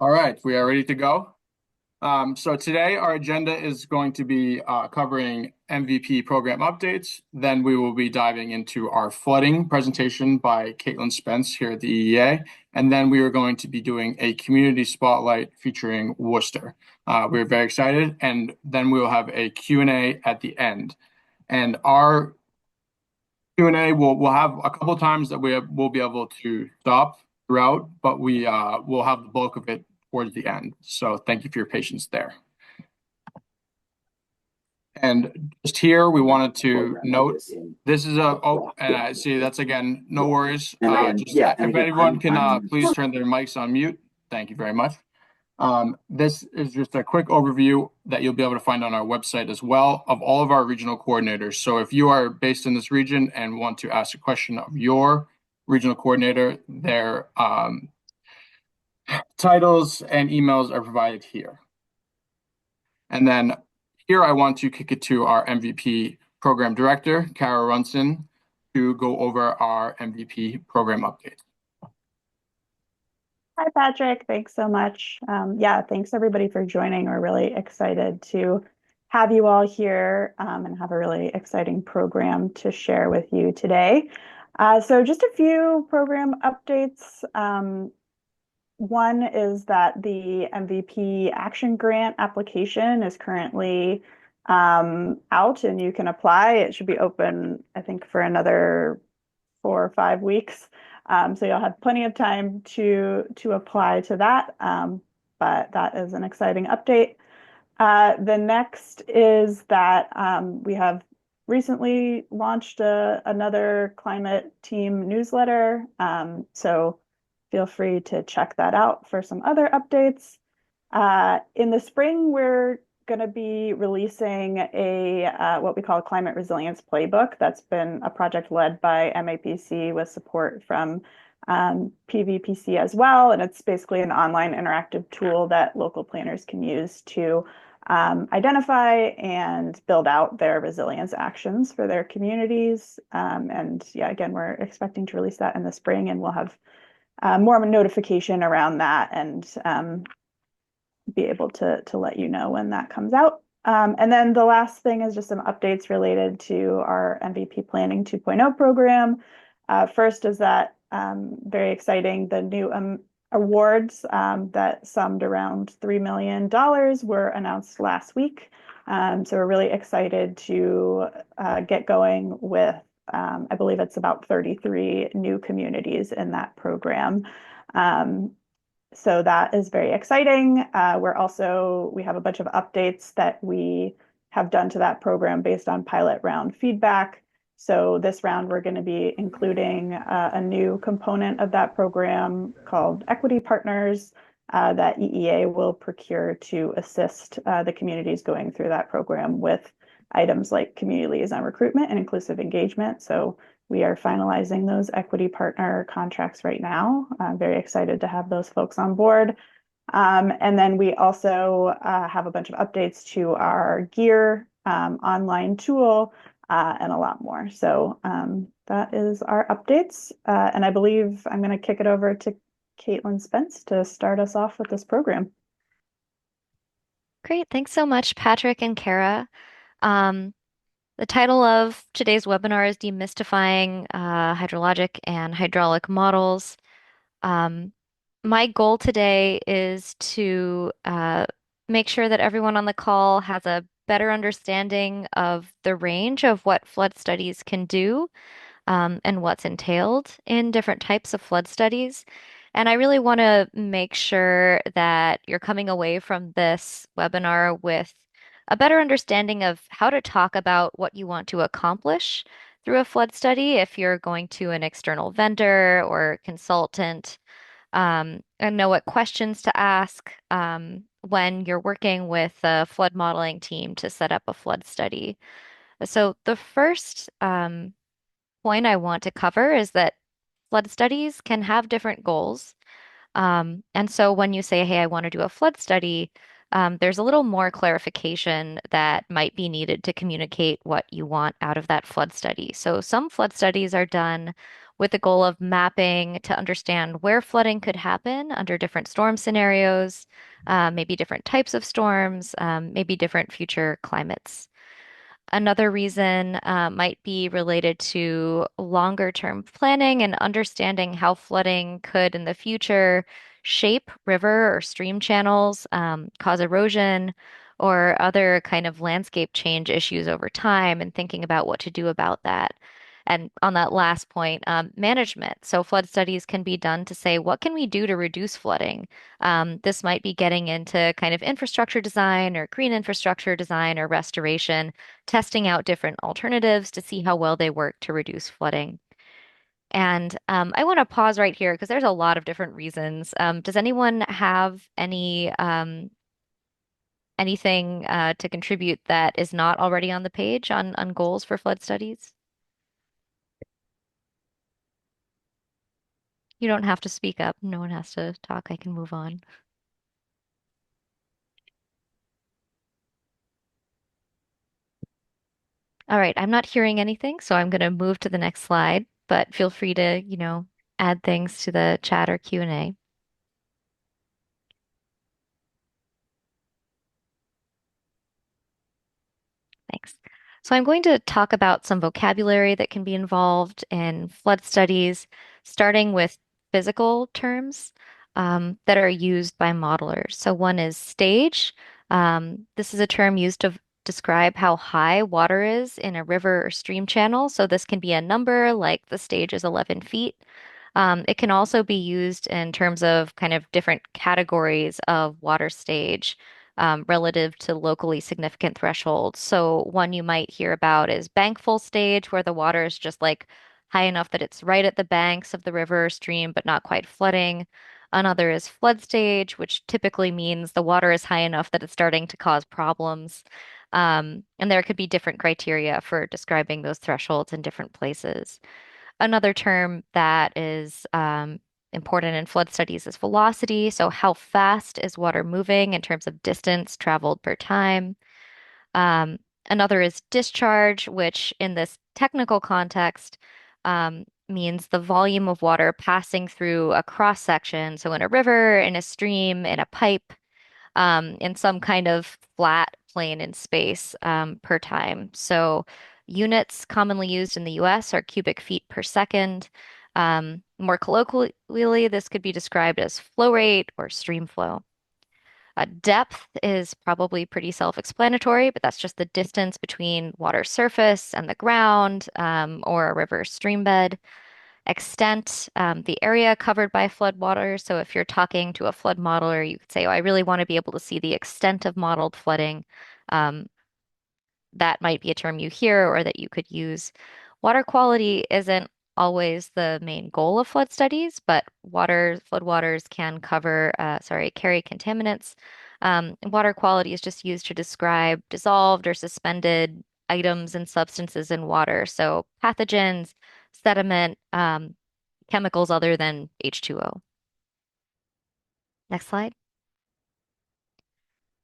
All right, we are ready to go. So today our agenda is going to be covering MVP program updates. Then we will be diving into our flooding presentation by Caitlin Spence here at the EEA. And then we are going to be doing a community spotlight featuring Worcester. We're very excited. And then we will have a Q&A at the end. And our Q&A we'll have a couple times that we'll be able to stop throughout, but we will have the bulk of it towards the end. So thank you for your patience there. And just here, we wanted to note this is and I see that's again, no worries. If anyone can please turn their mics on mute. Thank you very much. This is just a quick overview that you'll be able to find on our website as well of all of our regional coordinators. So if you are based in this region and want to ask a question of your regional coordinator, their titles and emails are provided here. And then here I want to kick it to our MVP program director, Kara Runson, to go over our MVP program update. Hi, Patrick. Thanks so much. Yeah, thanks everybody for joining. We're really excited to have you all here and have a really exciting program to share with you today. So just a few program updates. One is that the MVP Action Grant application is currently out and you can apply. It should be open, I think, for another 4 or 5 weeks. So you'll have plenty of time to apply to that. But that is an exciting update. The next is that we have recently launched another climate team newsletter. So feel free to check that out for some other updates. In the spring, we're going to be releasing what we call a climate resilience playbook. That's been a project led by MAPC with support from PVPC as well. And it's basically an online interactive tool that local planners can use to identify and build out their resilience actions for their communities. And yeah, again, we're expecting to release that in the spring, and we'll have more of a notification around that and be able to let you know when that comes out. And then the last thing is just some updates related to our MVP Planning 2.0 program. First is that very exciting, the new awards that summed around $3 million were announced last week. So we're really excited to get going with, I believe it's about 33 new communities in that program. So that is very exciting. We have a bunch of updates that we have done to that program based on pilot round feedback. So this round, we're going to be including a new component of that program called Equity Partners that EEA will procure to assist the communities going through that program with items like community liaison recruitment and inclusive engagement. So we are finalizing those equity partner contracts right now. I'm very excited to have those folks on board. And then we also have a bunch of updates to our gear online tool and a lot more. So that is our updates. And I believe I'm going to kick it over to Caitlin Spence to start us off with this program. Great. Thanks so much, Patrick and Kara. Um, the title of today's webinar is Demystifying Hydrologic and Hydraulic Models. Um, my goal today is to make sure that everyone on the call has a better understanding of the range of what flood studies can do and what's entailed in different types of flood studies. And I really want to make sure that you're coming away from this webinar with a better understanding of how to talk about what you want to accomplish through a flood study if you're going to an external vendor or consultant, and know what questions to ask when you're working with a flood modeling team to set up a flood study. So the first point I want to cover is that flood studies can have different goals. And so when you say, hey, I want to do a flood study, there's a little more clarification that might be needed to communicate what you want out of that flood study. So some flood studies are done with the goal of mapping to understand where flooding could happen under different storm scenarios, maybe different types of storms, maybe different future climates. Another reason might be related to longer term planning and understanding how flooding could in the future shape river or stream channels, cause erosion, or other kind of landscape change issues over time, and thinking about what to do about that. And on that last point, management. So flood studies can be done to say, what can we do to reduce flooding? This might be getting into kind of infrastructure design or green infrastructure design or restoration, testing out different alternatives to see how well they work to reduce flooding. And I want to pause right here because there's a lot of different reasons. Does anyone have anything to contribute that is not already on the page on goals for flood studies? You don't have to speak up. No one has to talk. I can move on. All right, I'm not hearing anything, so I'm going to move to the next slide, but feel free to, add things to the chat or Q&A. Thanks. So I'm going to talk about some vocabulary that can be involved in flood studies, starting with physical terms that are used by modelers. So one is stage. This is a term used to describe how high water is in a river or stream channel. So this can be a number like the stage is 11 feet. It can also be used in terms of kind of different categories of water stage relative to locally significant thresholds. So one you might hear about is bankful stage, where the water is just like high enough that it's right at the banks of the river or stream, but not quite flooding. Another is flood stage, which typically means the water is high enough that it's starting to cause problems. And there could be different criteria for describing those thresholds in different places. Another term that is important in flood studies is velocity. So, how fast is water moving in terms of distance traveled per time? Um, Another is discharge, which in this technical context means the volume of water passing through a cross section. So, in a river, in a stream, in a pipe, in some kind of flat plane in space per time. So units commonly used in the US are cubic feet per second. More colloquially, this could be described as flow rate or stream flow. Depth is probably pretty self-explanatory, but that's just the distance between water surface and the ground or a river stream bed. Extent, the area covered by flood water. So if you're talking to a flood modeler, you could say, oh, I really want to be able to see the extent of modeled flooding. Um, that might be a term you hear or that you could use. Water quality isn't always the main goal of flood studies, but flood waters can carry contaminants. Water quality is just used to describe dissolved or suspended items and substances in water. So pathogens, sediment, chemicals other than H2O. Next slide.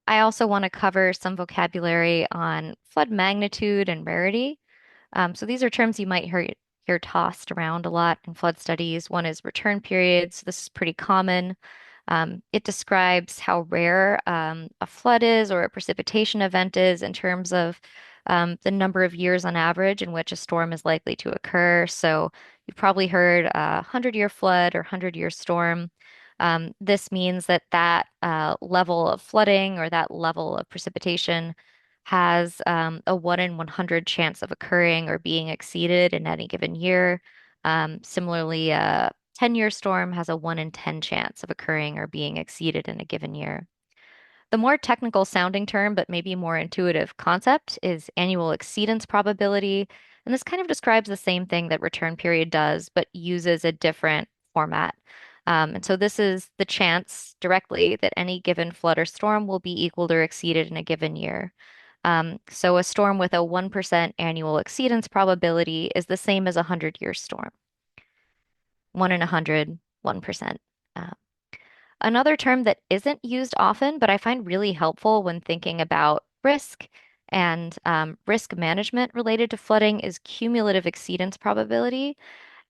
I also want to cover some vocabulary on flood magnitude and rarity. So these are terms you might hear tossed around a lot in flood studies. One is return periods. This is pretty common. It describes how rare a flood is or a precipitation event is in terms of the number of years on average in which a storm is likely to occur. So you've probably heard a 100-year flood or 100-year storm. This means that level of flooding or that level of precipitation has a 1 in 100 chance of occurring or being exceeded in any given year. Similarly, a 10-year storm has a 1 in 10 chance of occurring or being exceeded in a given year. The more technical sounding term, but maybe more intuitive concept is annual exceedance probability. And this kind of describes the same thing that return period does, but uses a different format. And so this is the chance directly that any given flood or storm will be equaled or exceeded in a given year. So a storm with a 1% annual exceedance probability is the same as a 100-year storm. 1 in 100, 1%. Another term that isn't used often, but I find really helpful when thinking about risk and risk management related to flooding is cumulative exceedance probability.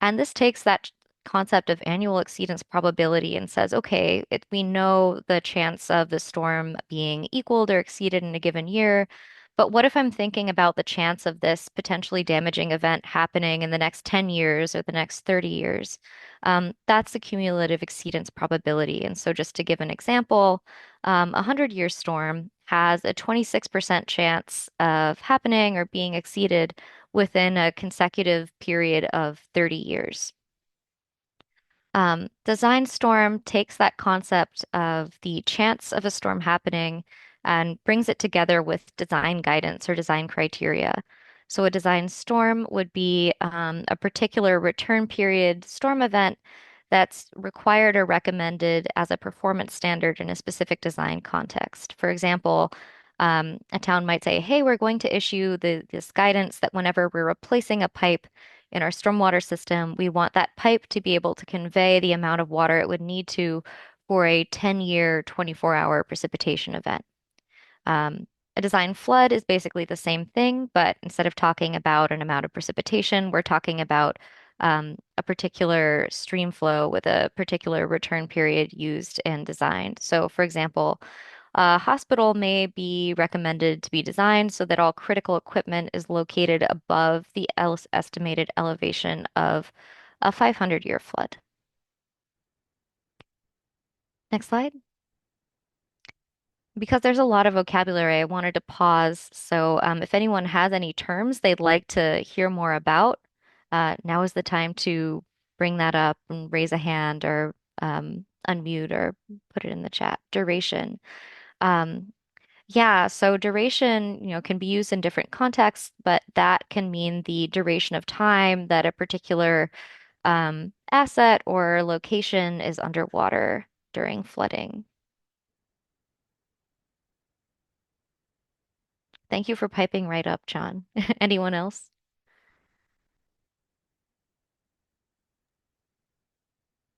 And this takes that concept of annual exceedance probability and says, okay, we know the chance of the storm being equaled or exceeded in a given year. But what if I'm thinking about the chance of this potentially damaging event happening in the next 10 years or the next 30 years? That's the cumulative exceedance probability. And so, just to give an example, a 100-year storm has a 26% chance of happening or being exceeded within a consecutive period of 30 years. Design storm takes that concept of the chance of a storm happening and brings it together with design guidance or design criteria. So, a design storm would be a particular return period storm event that's required or recommended as a performance standard in a specific design context. For example, a town might say, hey, we're going to issue this guidance that whenever we're replacing a pipe, in our stormwater system, we want that pipe to be able to convey the amount of water it would need to for a 10-year, 24-hour precipitation event. A design flood is basically the same thing, but instead of talking about an amount of precipitation, we're talking about a particular stream flow with a particular return period used and designed. So, for example, a hospital may be recommended to be designed so that all critical equipment is located above the estimated elevation of a 500-year flood. Next slide. Because there's a lot of vocabulary, I wanted to pause. So if anyone has any terms they'd like to hear more about, now is the time to bring that up and raise a hand or unmute or put it in the chat. Duration. Um, Yeah, so duration, can be used in different contexts, but that can mean the duration of time that a particular asset or location is underwater during flooding. Thank you for piping right up, John. Anyone else?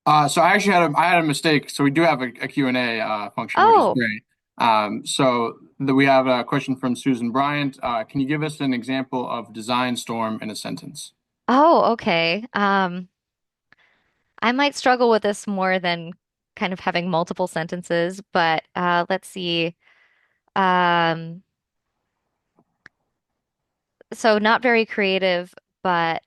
So I had a mistake. So we do have a Q&A function, which is Oh, great. We have a question from Susan Bryant. Can you give us an example of design storm in a sentence? oh, okay. I might struggle with this more than kind of having multiple sentences, but let's see. Um, so not very creative, but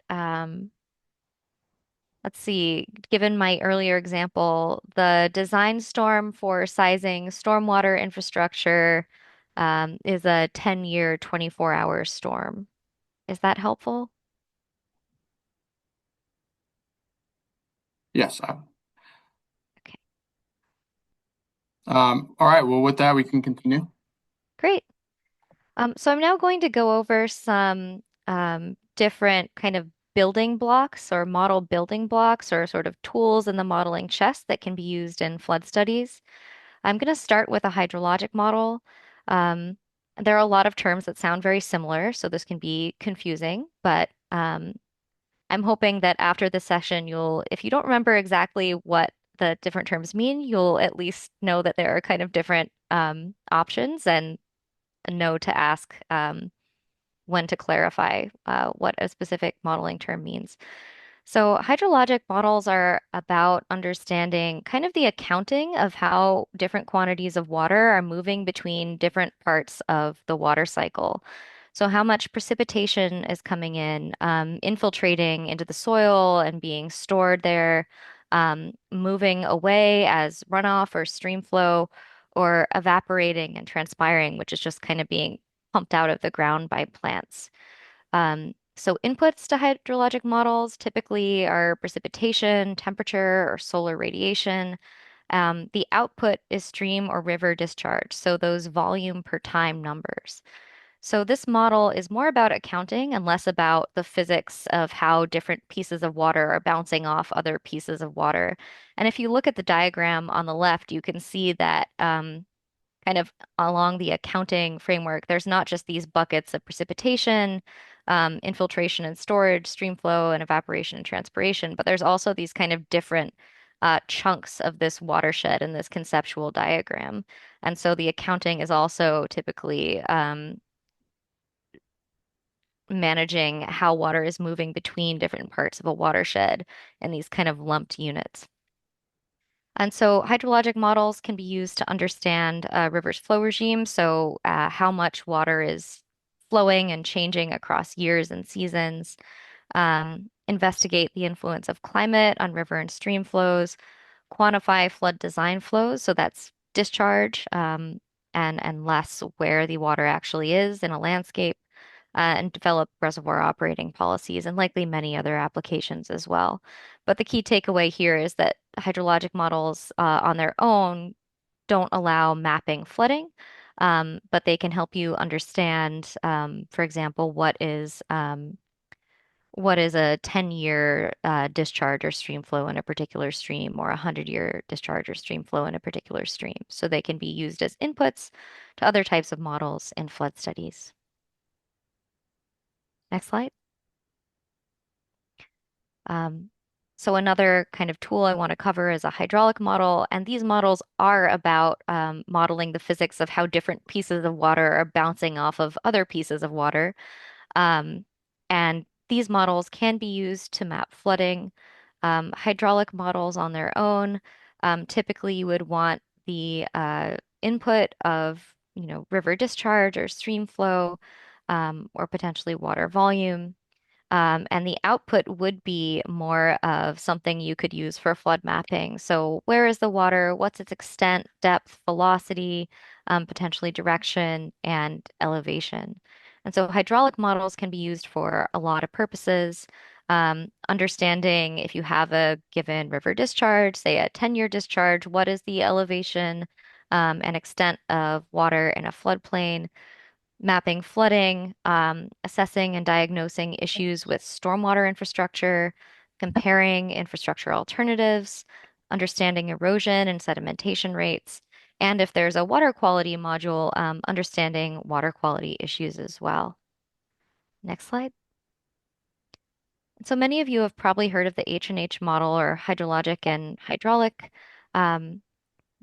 let's see, given my earlier example, the design storm for sizing stormwater infrastructure is a 10-year, 24-hour storm. Is that helpful? Yes. Okay, All right. Well, with that, we can continue. great. So I'm now going to go over some different kind of building blocks or model building blocks or sort of tools in the modeling chest that can be used in flood studies. I'm going to start with a hydrologic model. Um, there are a lot of terms that sound very similar, so this can be confusing, but I'm hoping that after this session, if you don't remember exactly what the different terms mean, you'll at least know that there are kind of different options and know to ask when to clarify what a specific modeling term means. So, hydrologic models are about understanding kind of the accounting of how different quantities of water are moving between different parts of the water cycle. So, how much precipitation is coming in, infiltrating into the soil and being stored there, moving away as runoff or stream flow, or evaporating and transpiring, which is just kind of being pumped out of the ground by plants. So inputs to hydrologic models typically are precipitation, temperature, or solar radiation. The output is stream or river discharge, so those volume per time numbers. So this model is more about accounting and less about the physics of how different pieces of water are bouncing off other pieces of water. And if you look at the diagram on the left, you can see that kind of along the accounting framework, there's not just these buckets of precipitation, infiltration and storage, stream flow and evaporation and transpiration, but there's also these kind of different chunks of this watershed in this conceptual diagram. And so the accounting is also typically managing how water is moving between different parts of a watershed in these kind of lumped units. And so hydrologic models can be used to understand a river's flow regime, so how much water is flowing and changing across years and seasons, investigate the influence of climate on river and stream flows, quantify flood design flows, so that's discharge, and less where the water actually is in a landscape, and develop reservoir operating policies and likely many other applications as well. But the key takeaway here is that hydrologic models on their own don't allow mapping flooding, but they can help you understand, for example, what is a 10-year discharge or stream flow in a particular stream, or a 100-year discharge or stream flow in a particular stream. So they can be used as inputs to other types of models in flood studies. Next slide. Um, so another kind of tool I want to cover is a hydraulic model, and these models are about modeling the physics of how different pieces of water are bouncing off of other pieces of water. Um, and these models can be used to map flooding. Hydraulic models on their own, typically you would want the input of, river discharge or stream flow, or potentially water volume. And the output would be more of something you could use for flood mapping. So where is the water? What's its extent, depth, velocity, potentially direction, and elevation? And so hydraulic models can be used for a lot of purposes. Understanding if you have a given river discharge, say a 10-year discharge, what is the elevation and extent of water in a floodplain? Mapping flooding, assessing and diagnosing issues with stormwater infrastructure, comparing infrastructure alternatives, understanding erosion and sedimentation rates, and if there's a water quality module, understanding water quality issues as well. Next slide. So many of you have probably heard of the H&H model, or hydrologic and hydraulic. Um,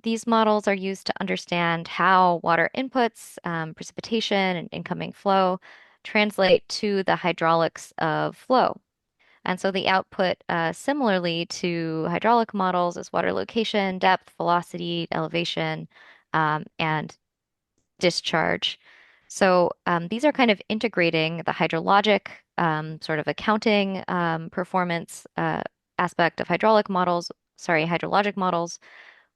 These models are used to understand how water inputs, precipitation, and incoming flow translate to the hydraulics of flow. And so the output, similarly to hydraulic models, is water location, depth, velocity, elevation, and discharge. So these are kind of integrating the hydrologic sort of accounting performance aspect of hydrologic models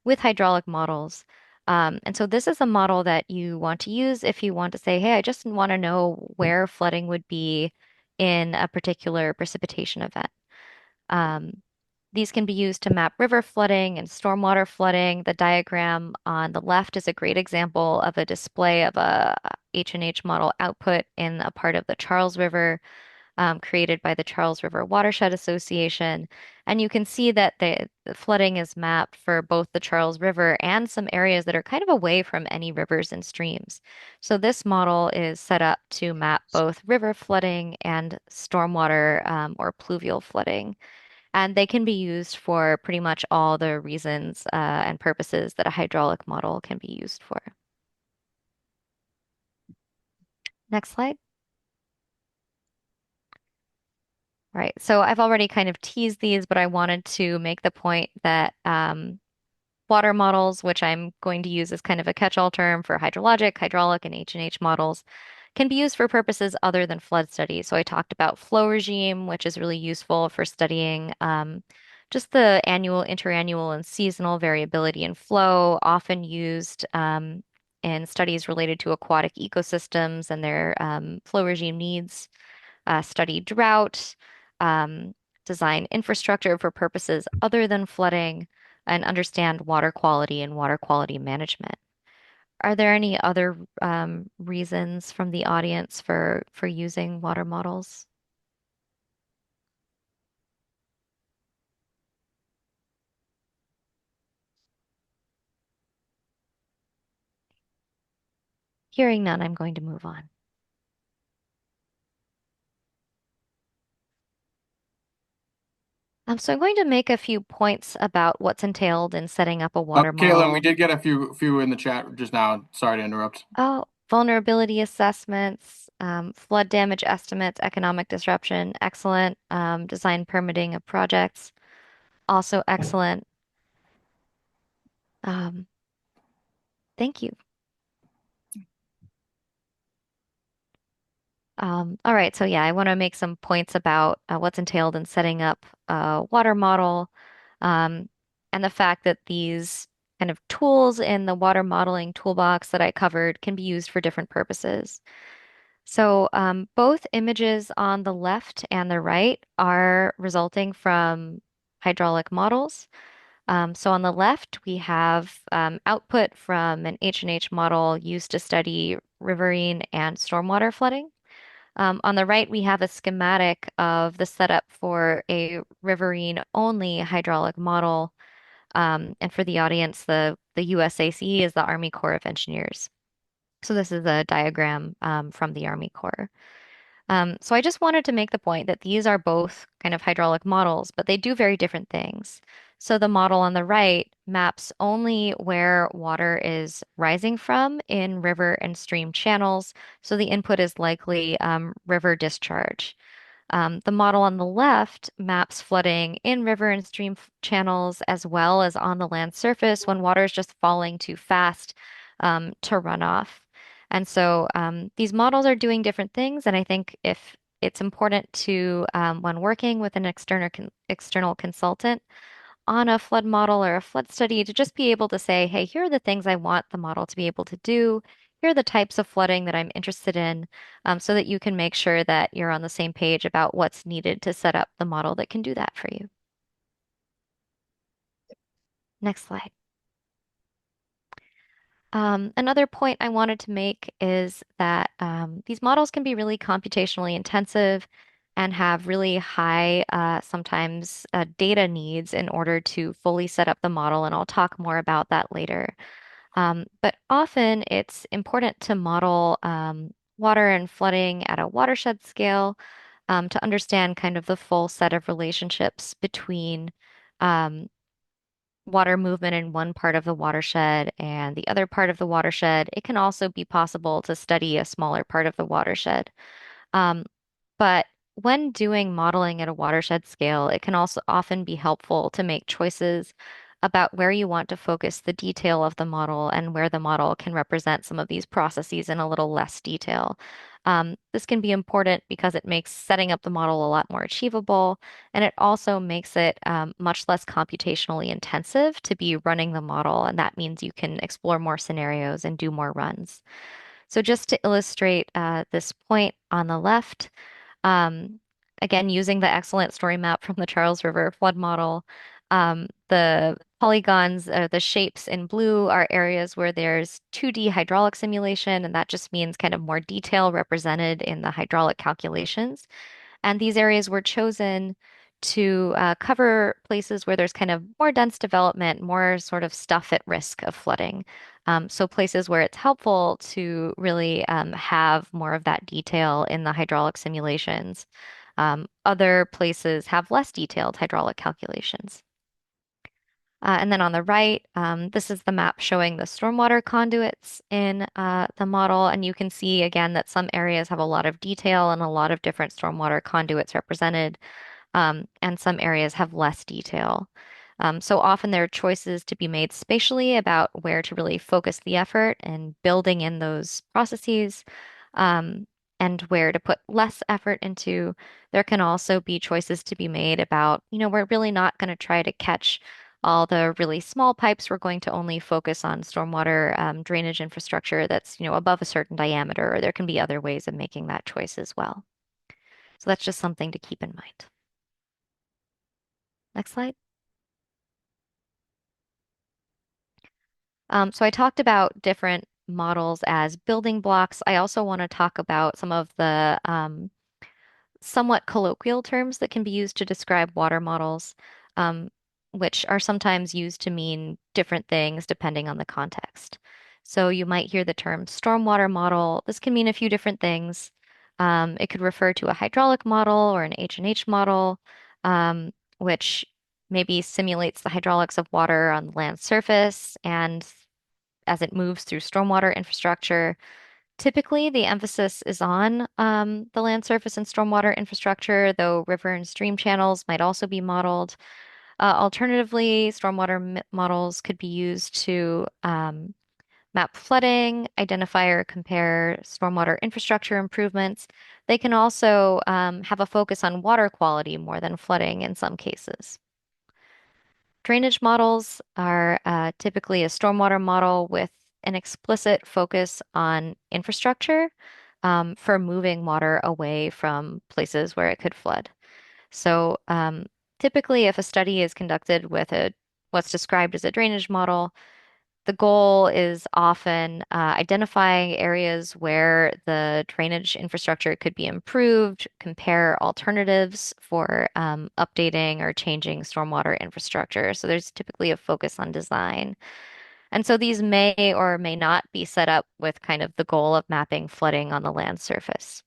with hydraulic models. And so this is a model that you want to use if you want to say, hey, I just want to know where flooding would be in a particular precipitation event. Um, these can be used to map river flooding and stormwater flooding. The diagram on the left is a great example of a display of a H&H model output in a part of the Charles River, created by the Charles River Watershed Association. And you can see that the flooding is mapped for both the Charles River and some areas that are kind of away from any rivers and streams. So this model is set up to map both river flooding and stormwater, or pluvial flooding. And they can be used for pretty much all the reasons and purposes that a hydraulic model can be used for. Next slide. Right. So I've already kind of teased these, but I wanted to make the point that water models, which I'm going to use as kind of a catch-all term for hydrologic, hydraulic, and H&H models, can be used for purposes other than flood studies. So I talked about flow regime, which is really useful for studying just the annual, interannual, and seasonal variability in flow, often used in studies related to aquatic ecosystems and their flow regime needs. Study drought, um, design infrastructure for purposes other than flooding, and understand water quality and water quality management. Are there any other reasons from the audience for using water models? Hearing none, I'm going to move on. So I'm going to make a few points about what's entailed in setting up a water Caitlin, we model. did get a few in the chat just now. Sorry to interrupt. Oh, vulnerability assessments, flood damage estimates, economic disruption, excellent. Design permitting of projects, also excellent. Um, thank you. All right, so yeah, I want to make some points about what's entailed in setting up a water model, um, and the fact that these kind of tools in the water modeling toolbox that I covered can be used for different purposes. So both images on the left and the right are resulting from hydraulic models. So on the left, we have output from an H&H model used to study riverine and stormwater flooding. On the right, we have a schematic of the setup for a riverine only hydraulic model. And for the audience, the USAC is the Army Corps of Engineers. So this is a diagram from the Army Corps. So I just wanted to make the point that these are both kind of hydraulic models, but they do very different things. So the model on the right maps only where water is rising from in river and stream channels. So the input is likely river discharge. The model on the left maps flooding in river and stream channels as well as on the land surface when water is just falling too fast to run off. And so these models are doing different things, and I think if it's important to, when working with an external consultant on a flood model or a flood study, to just be able to say, hey, here are the things I want the model to be able to do. Here are the types of flooding that I'm interested in, so that you can make sure that you're on the same page about what's needed to set up the model that can do that for you. Next slide. Another point I wanted to make is that these models can be really computationally intensive and have really high, sometimes data needs in order to fully set up the model, and I'll talk more about that later. But often it's important to model water and flooding at a watershed scale to understand kind of the full set of relationships between um, water movement in one part of the watershed and the other part of the watershed. It can also be possible to study a smaller part of the watershed. Um, but when doing modeling at a watershed scale, it can also often be helpful to make choices about where you want to focus the detail of the model and where the model can represent some of these processes in a little less detail. This can be important because it makes setting up the model a lot more achievable, and it also makes it much less computationally intensive to be running the model, and that means you can explore more scenarios and do more runs. So just to illustrate this point on the left, um, again, using the excellent story map from the Charles River flood model, the polygons, the shapes in blue are areas where there's 2D hydraulic simulation, and that just means kind of more detail represented in the hydraulic calculations. And these areas were chosen to cover places where there's kind of more dense development, more sort of stuff at risk of flooding. So places where it's helpful to really have more of that detail in the hydraulic simulations. Other places have less detailed hydraulic calculations. And then on the right, this is the map showing the stormwater conduits in the model. And you can see again that some areas have a lot of detail and a lot of different stormwater conduits represented, and some areas have less detail. So often there are choices to be made spatially about where to really focus the effort and building in those processes, um, and where to put less effort into. There can also be choices to be made about, we're really not going to try to catch all the really small pipes. We're going to only focus on stormwater drainage infrastructure that's, above a certain diameter, or there can be other ways of making that choice as well. So that's just something to keep in mind. Next slide. So I talked about different models as building blocks. I also want to talk about some of the somewhat colloquial terms that can be used to describe water models, um, which are sometimes used to mean different things depending on the context. So you might hear the term stormwater model. This can mean a few different things. It could refer to a hydraulic model or an H&H model, which maybe simulates the hydraulics of water on the land surface and as it moves through stormwater infrastructure Typically, the emphasis is on the land surface and stormwater infrastructure, though river and stream channels might also be modeled. Alternatively, models could be used to map flooding, identify or compare stormwater infrastructure improvements. They can also have a focus on water quality more than flooding in some cases. Drainage models are typically a stormwater model with an explicit focus on infrastructure for moving water away from places where it could flood. So typically, if a study is conducted with what's described as a drainage model, the goal is often identifying areas where the drainage infrastructure could be improved, compare alternatives for updating or changing stormwater infrastructure. So there's typically a focus on design. And so these may or may not be set up with kind of the goal of mapping flooding on the land surface.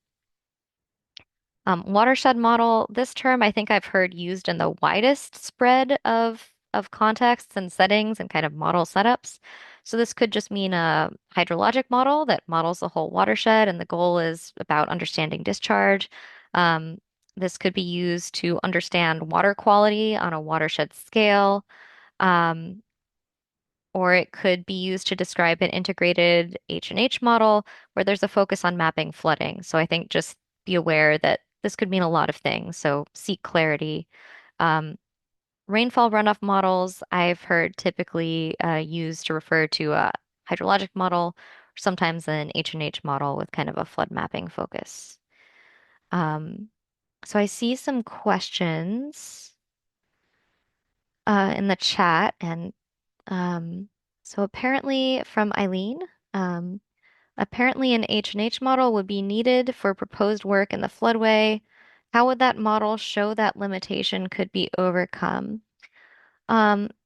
Watershed model, this term I think I've heard used in the widest spread of contexts and settings and kind of model setups. So this could just mean a hydrologic model that models the whole watershed, and the goal is about understanding discharge. Um, this could be used to understand water quality on a watershed scale. Um, or it could be used to describe an integrated H&H model where there's a focus on mapping flooding. So I think just be aware that this could mean a lot of things. So seek clarity. Um, Rainfall runoff models I've heard typically used to refer to a hydrologic model, or sometimes an H&H model with kind of a flood mapping focus. Um, so I see some questions in the chat, and um, so apparently from Eileen, um, apparently an H&H model would be needed for proposed work in the floodway. How would that model show that limitation could be overcome?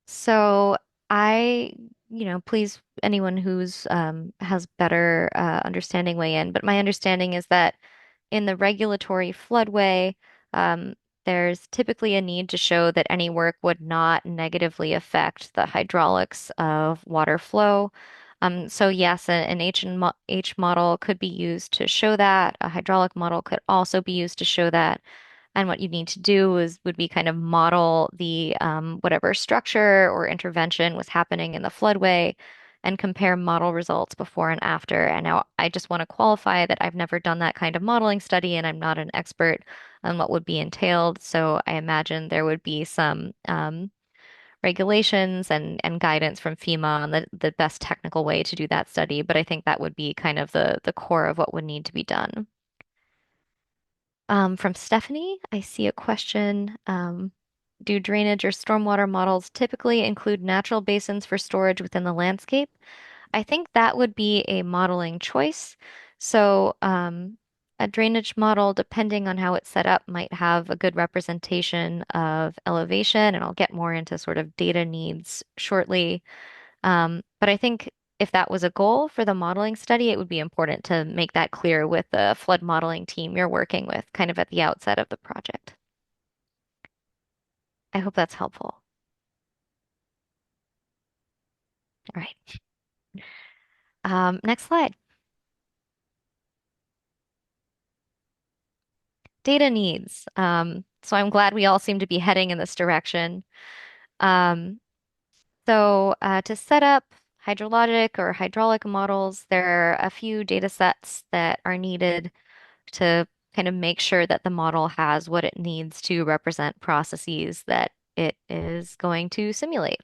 So I, please, anyone who's has better understanding weigh in. But my understanding is that in the regulatory floodway, um, there's typically a need to show that any work would not negatively affect the hydraulics of water flow. So yes, an H model could be used to show that. A hydraulic model could also be used to show that. And what you need to do would be kind of model the whatever structure or intervention was happening in the floodway and compare model results before and after. And now I just want to qualify that I've never done that kind of modeling study and I'm not an expert on what would be entailed. So I imagine there would be some regulations and guidance from FEMA on the best technical way to do that study. But I think that would be kind of the core of what would need to be done. From Stephanie, I see a question. Do drainage or stormwater models typically include natural basins for storage within the landscape? I think that would be a modeling choice. So, a drainage model, depending on how it's set up, might have a good representation of elevation, and I'll get more into sort of data needs shortly. But I think if that was a goal for the modeling study, it would be important to make that clear with the flood modeling team you're working with kind of at the outset of the project. I hope that's helpful. All right. Next slide. Data needs. So I'm glad we all seem to be heading in this direction. Um, to set up hydrologic or hydraulic models, there are a few data sets that are needed to kind of make sure that the model has what it needs to represent processes that it is going to simulate.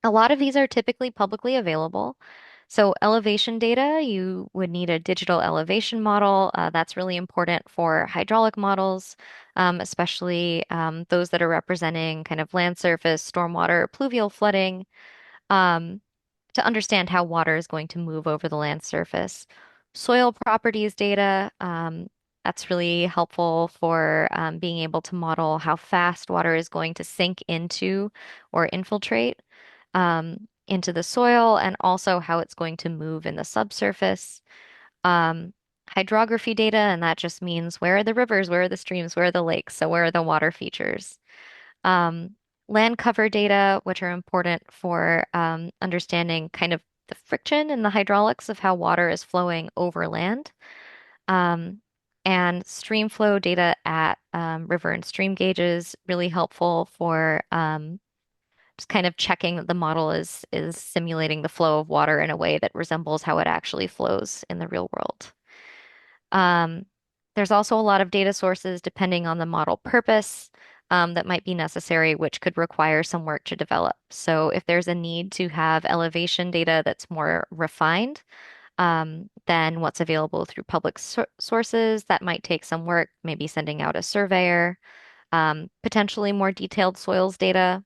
A lot of these are typically publicly available. So elevation data, you would need a digital elevation model. That's really important for hydraulic models, especially those that are representing kind of land surface, stormwater, pluvial flooding. Um, to understand how water is going to move over the land surface. Soil properties data, that's really helpful for being able to model how fast water is going to sink into or infiltrate into the soil and also how it's going to move in the subsurface. Um, Hydrography data, and that just means where are the rivers, where are the streams, where are the lakes, so where are the water features. Um, Land cover data, which are important for understanding kind of the friction and the hydraulics of how water is flowing over land. Um, and stream flow data at river and stream gauges really helpful for just kind of checking that the model is simulating the flow of water in a way that resembles how it actually flows in the real world. Um, there's also a lot of data sources depending on the model purpose that might be necessary, which could require some work to develop. So if there's a need to have elevation data that's more refined than what's available through public sources, that might take some work, maybe sending out a surveyor, potentially more detailed soils data.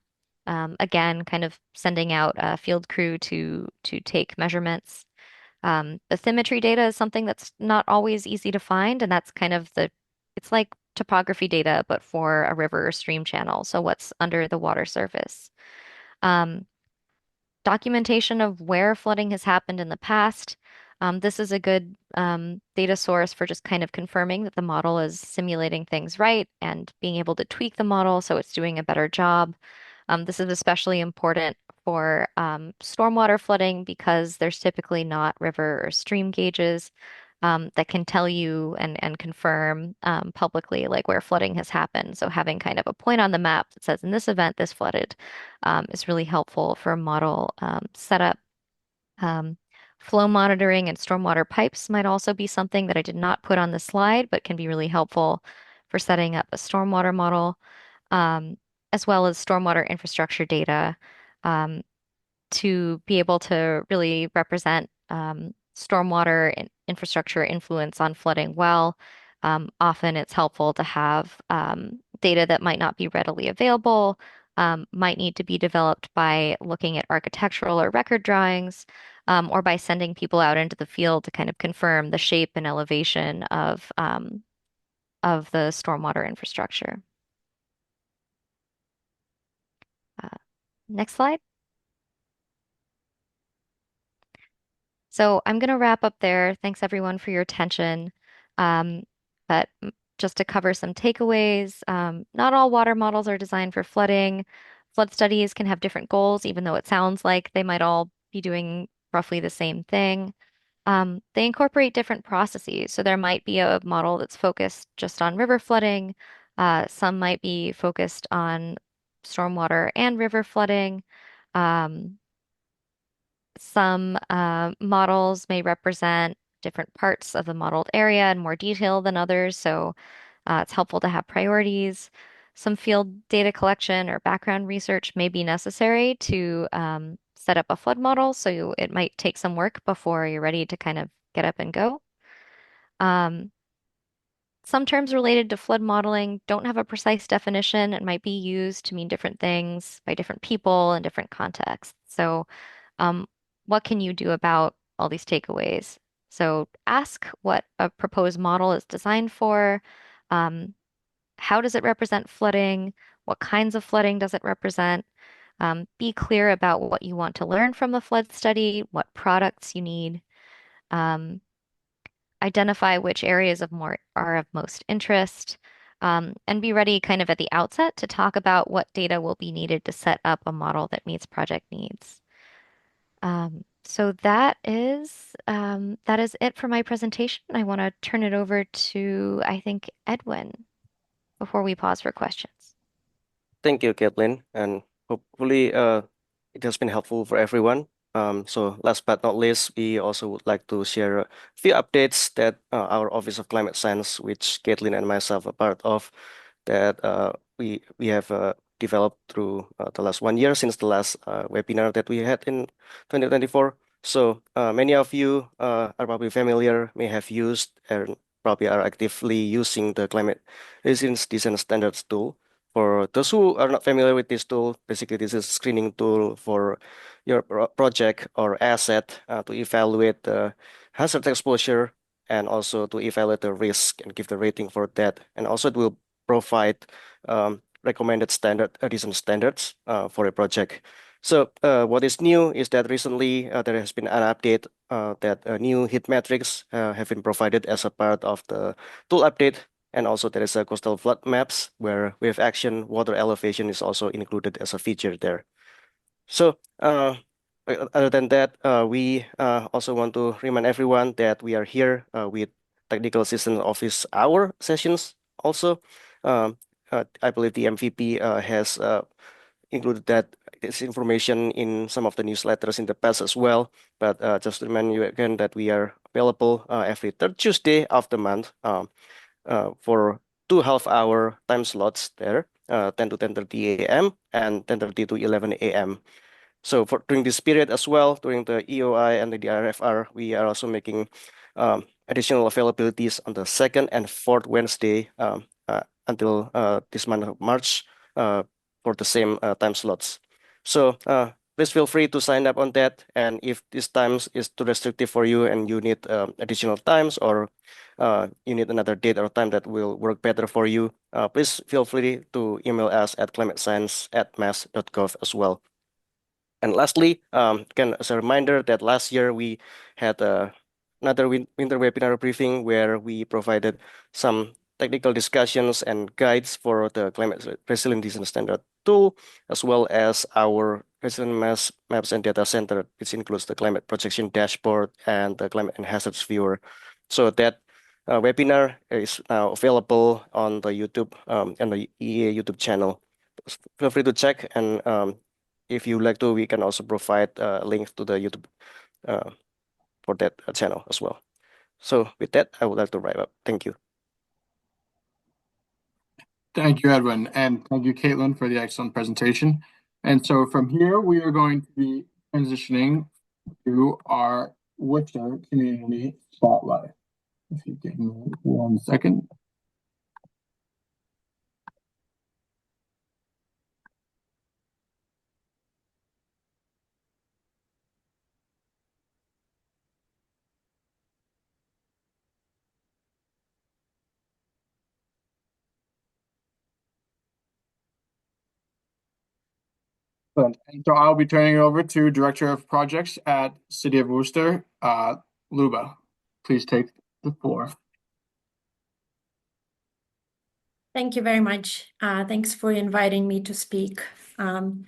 Again, kind of sending out a field crew to take measurements. Bathymetry data is something that's not always easy to find, and that's kind of it's like topography data, but for a river or stream channel. So what's under the water surface. Um, Documentation of where flooding has happened in the past. This is a good data source for just kind of confirming that the model is simulating things right and being able to tweak the model so it's doing a better job. This is especially important for stormwater flooding because there's typically not river or stream gauges that can tell you and confirm publicly like where flooding has happened. So having kind of a point on the map that says in this event this flooded is really helpful for model setup. Um, Flow monitoring and stormwater pipes might also be something that I did not put on the slide, but can be really helpful for setting up a stormwater model, um, as well as stormwater infrastructure data. Um, to be able to really represent stormwater infrastructure influence on flooding well. Often it's helpful to have data that might not be readily available, might need to be developed by looking at architectural or record drawings, or by sending people out into the field to kind of confirm the shape and elevation of the stormwater infrastructure. Uh, Next slide. So I'm going to wrap up there. Thanks everyone for your attention. Um, but just to cover some takeaways, not all water models are designed for flooding. Flood studies can have different goals, even though it sounds like they might all be doing roughly the same thing. They incorporate different processes. So there might be a model that's focused just on river flooding. Some might be focused on stormwater and river flooding. Um, some models may represent different parts of the modeled area in more detail than others, so it's helpful to have priorities. Some field data collection or background research may be necessary to set up a flood model, so it might take some work before you're ready to kind of get up and go. Um, some terms related to flood modeling don't have a precise definition and might be used to mean different things by different people in different contexts. So um, what can you do about all these takeaways? So ask what a proposed model is designed for. Um, how does it represent flooding? What kinds of flooding does it represent? Be clear about what you want to learn from the flood study, what products you need. Um, Identify which areas of more are of most interest, and be ready kind of at the outset to talk about what data will be needed to set up a model that meets project needs. So that is it for my presentation. I want to turn it over to, I think, Edwin before we pause for questions. Thank you, Caitlin, and hopefully it has been helpful for everyone. So last but not least, we also would like to share a few updates that our Office of Climate Science, which Caitlin and myself are part of, that we have developed through the last 1 year since the last webinar that we had in 2024. So many of you are probably familiar, may have used and probably are actively using the Climate Resilience Design Standards tool. For those who are not familiar with this tool, basically this is a screening tool for your project or asset to evaluate the hazard exposure and also to evaluate the risk and give the rating for that. And also it will provide recommended design standards for a project. So what is new is that recently there has been an update that new heat metrics have been provided as a part of the tool update. And also there is a coastal flood maps where wave action water elevation is also included as a feature there. So other than that, we also want to remind everyone that we are here with technical assistance office hour sessions also. Um, I believe the MVP has included this information in some of the newsletters in the past as well. But just to remind you again that we are available every third Tuesday of the month for 2 half-hour time slots there, 10 to 10:30 a.m. and 10:30 to 11 a.m. So for during this period as well, during the EOI and the DRFR, we are also making additional availabilities on the second and fourth Wednesday until this month of March for the same time slots. So please feel free to sign up on that. And if this times is too restrictive for you and you need additional times or you need another date or time that will work better for you, please feel free to email us at climatescience@mass.gov as well. And lastly, again, as a reminder that last year we had another winter webinar briefing where we provided some technical discussions and guides for the climate resilient design standard tool, as well as our resilient maps and data center, which includes the climate projection dashboard and the climate and hazards viewer. So that webinar is now available on the YouTube and the EA YouTube channel. Feel free to check, and if you like to, we can also provide a link to the YouTube for that channel as well. So with that, I would like to wrap up. Thank you. Thank you, Edwin, and thank you, Caitlin, for the excellent presentation. And so from here, we are going to be transitioning to our Worcester Community Spotlight. If you give me 1 second. And so I'll be turning it over to Director of Projects at City of Worcester, Luba. Please take the floor. Thank you very much. Thanks for inviting me to speak. I'm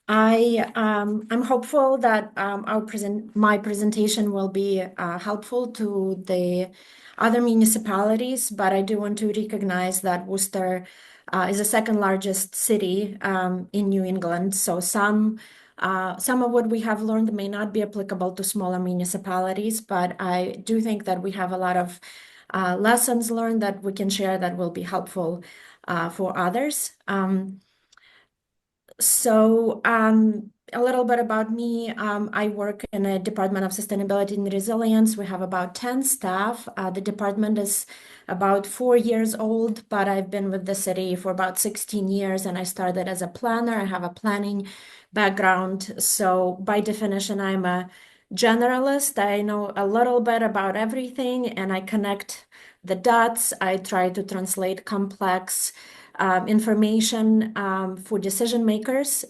hopeful that my presentation will be helpful to the other municipalities, but I do want to recognize that Worcester is the second largest city in New England. So some of what we have learned may not be applicable to smaller municipalities, but I do think that we have a lot of lessons learned that we can share that will be helpful for others. So a little bit about me. I work in a Department of Sustainability and Resilience. We have about 10 staff. The department is about 4 years old, but I've been with the city for about 16 years, and I started as a planner. I have a planning background. So by definition, I'm a generalist. I know a little bit about everything, and I connect the dots. I try to translate complex information for decision makers.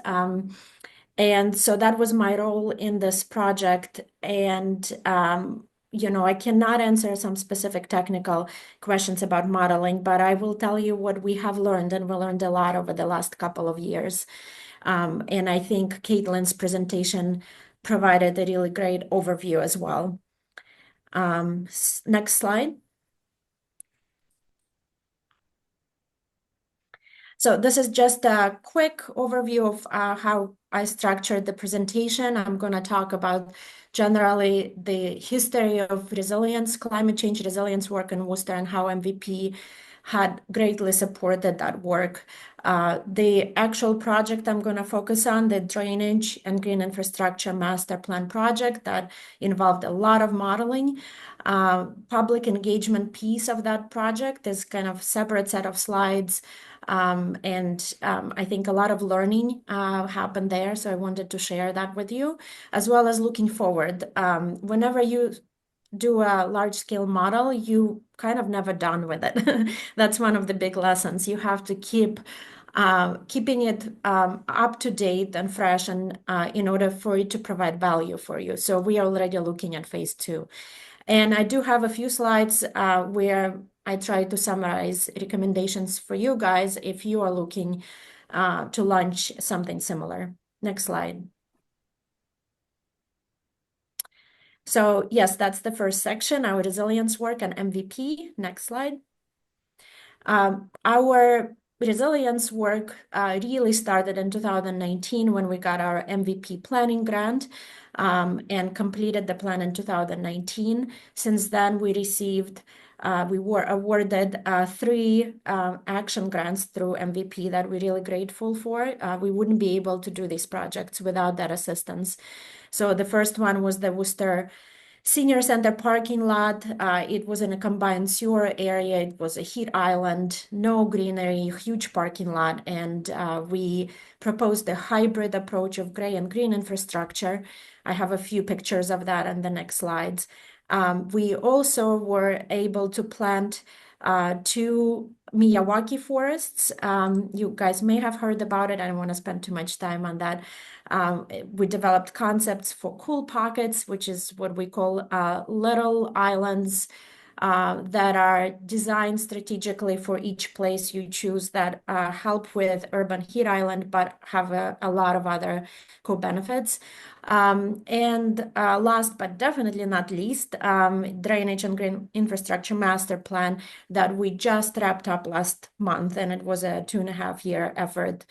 And so that was my role in this project. And, I cannot answer some specific technical questions about modeling, but I will tell you what we have learned, and we learned a lot over the last couple of years. And I think Caitlin's presentation provided a really great overview as well. Next slide. So this is just a quick overview of how I structured the presentation. I'm going to talk about generally the history of resilience, climate change resilience work in Worcester, and how MVP had greatly supported that work. The actual project I'm going to focus on, the Drainage and Green Infrastructure Master Plan project, that involved a lot of modeling. Public engagement piece of that project is kind of separate set of slides. I think a lot of learning happened there, so I wanted to share that with you, as well as looking forward. Whenever you do a large-scale model, you kind of never done with it. That's one of the big lessons. You have to keep keeping it up to date and fresh, and in order for it to provide value for you. So we are already looking at phase 2. And I do have a few slides where I try to summarize recommendations for you guys if you are looking to launch something similar. Next slide. So yes, that's the first section, our resilience work and MVP. Next slide. Our resilience work really started in 2019 when we got our MVP planning grant and completed the plan in 2019. Since then, we were awarded 3 action grants through MVP that we're really grateful for. We wouldn't be able to do these projects without that assistance. So the first one was the Worcester Senior Center parking lot. It was in a combined sewer area. It was a heat island, no greenery, huge parking lot. And we proposed a hybrid approach of gray and green infrastructure. I have a few pictures of that on the next slides. We also were able to plant 2 Miyawaki forests. You guys may have heard about it. I don't want to spend too much time on that. We developed concepts for cool pockets, which is what we call little islands that are designed strategically for each place you choose that help with urban heat island, but have a lot of other co-benefits. And last but definitely not least, drainage and green infrastructure master plan that we just wrapped up last month, and it was a 2.5-year effort.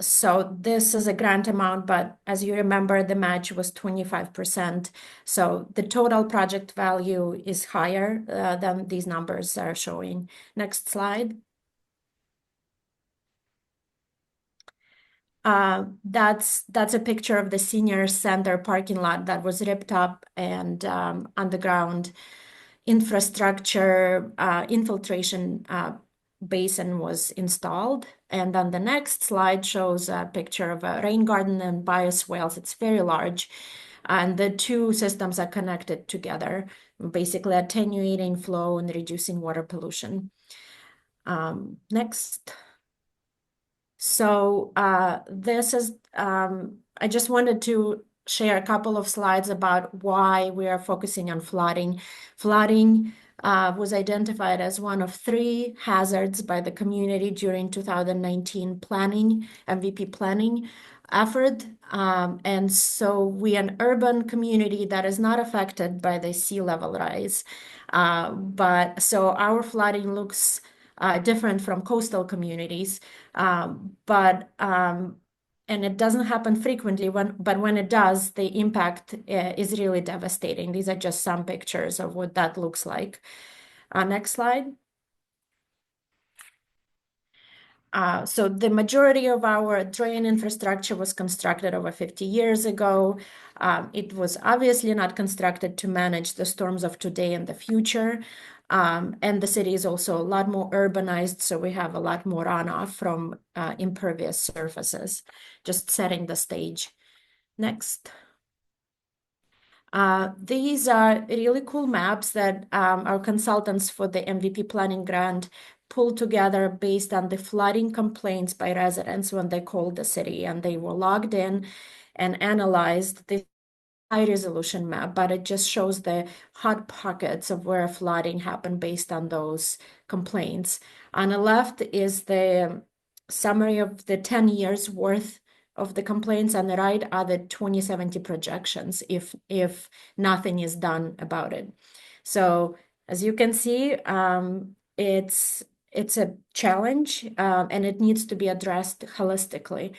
So this is a grant amount, but as you remember, the match was 25%. So the total project value is higher than these numbers are showing. Next slide. That's a picture of the senior center parking lot that was ripped up and underground infrastructure infiltration basin was installed. And then the next slide shows a picture of a rain garden and bioswales. It's very large. And the 2 systems are connected together, basically attenuating flow and reducing water pollution. Next. So this is, I just wanted to share a couple of slides about why we are focusing on flooding. Flooding was identified as one of 3 hazards by the community during 2019 MVP planning effort. And so we are an urban community that is not affected by the sea level rise. But so our flooding looks different from coastal communities. And it doesn't happen frequently, but when it does, the impact is really devastating. These are just some pictures of what that looks like. Next slide. So the majority of our drain infrastructure was constructed over 50 years ago. It was obviously not constructed to manage the storms of today and the future. And the city is also a lot more urbanized, so we have a lot more runoff from impervious surfaces, just setting the stage. Next. These are really cool maps that our consultants for the MVP planning grant pulled together based on the flooding complaints by residents when they called the city, and they were logged in and analyzed the high resolution map, but it just shows the hot pockets of where flooding happened based on those complaints. On the left is the summary of the 10 years worth of the complaints. On the right are the 2070 projections if nothing is done about it. So as you can see, it's a challenge and it needs to be addressed holistically.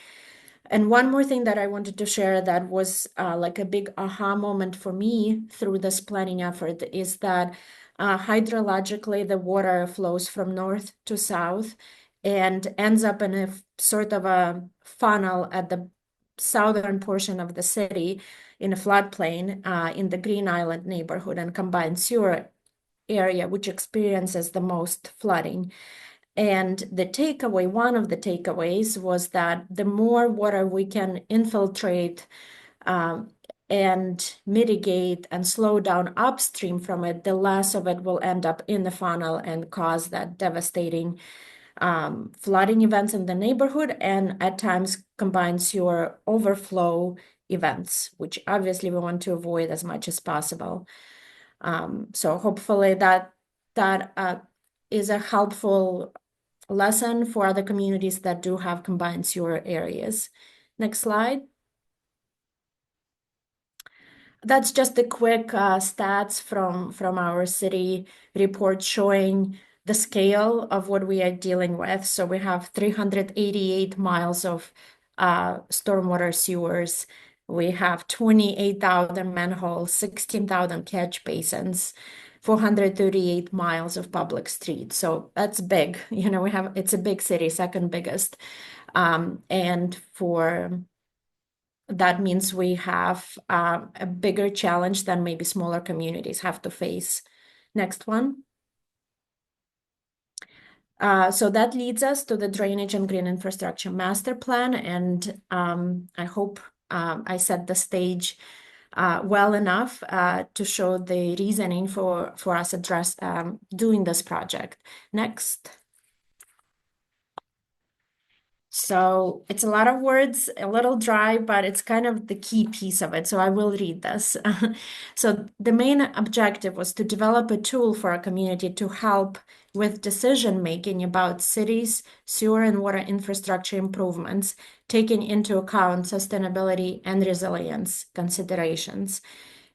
And one more thing that I wanted to share that was like a big aha moment for me through this planning effort is that hydrologically the water flows from north to south and ends up in a sort of a funnel at the southern portion of the city in a floodplain in the Green Island neighborhood and combined sewer area, which experiences the most flooding. And one of the takeaways was that the more water we can infiltrate and mitigate and slow down upstream from it, the less of it will end up in the funnel and cause that devastating flooding events in the neighborhood and at times combined sewer overflow events, which obviously we want to avoid as much as possible. So hopefully that is a helpful lesson for other communities that do have combined sewer areas. Next slide. that's just the quick stats from our city report showing the scale of what we are dealing with. So we have 388 miles of stormwater sewers. We have 28,000 manholes, 16,000 catch basins, 438 miles of public streets. So that's big. You know, it's a big city, second biggest. And for that means we have a bigger challenge than maybe smaller communities have to face. Next one. So that leads us to the Drainage and Green Infrastructure Master Plan, and I hope I set the stage well enough to show the reasoning for us doing this project. Next. So it's a lot of words, a little dry, but it's kind of the key piece of it. So I will read this. So the main objective was to develop a tool for our community to help with decision making about cities, sewer and water infrastructure improvements, taking into account sustainability and resilience considerations.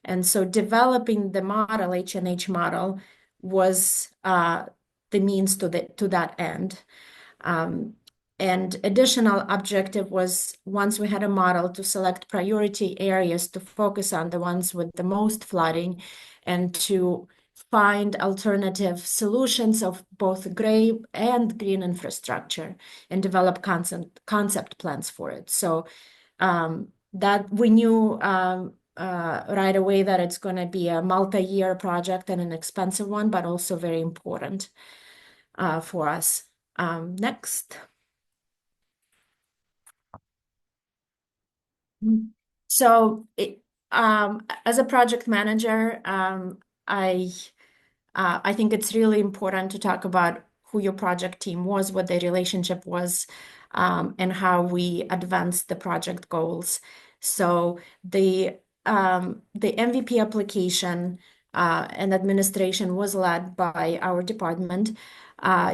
And so developing the model, H&H model, was the means to that end. And additional objective was, once we had a model, to select priority areas to focus on, the ones with the most flooding, and to find alternative solutions of both gray and green infrastructure and develop concept plans for it. So that we knew right away that it's going to be a multi-year project and an expensive one, but also very important for us. Next. So as a project manager, I think it's really important to talk about who your project team was, what the relationship was, and how we advanced the project goals. So the MVP application and administration was led by our department.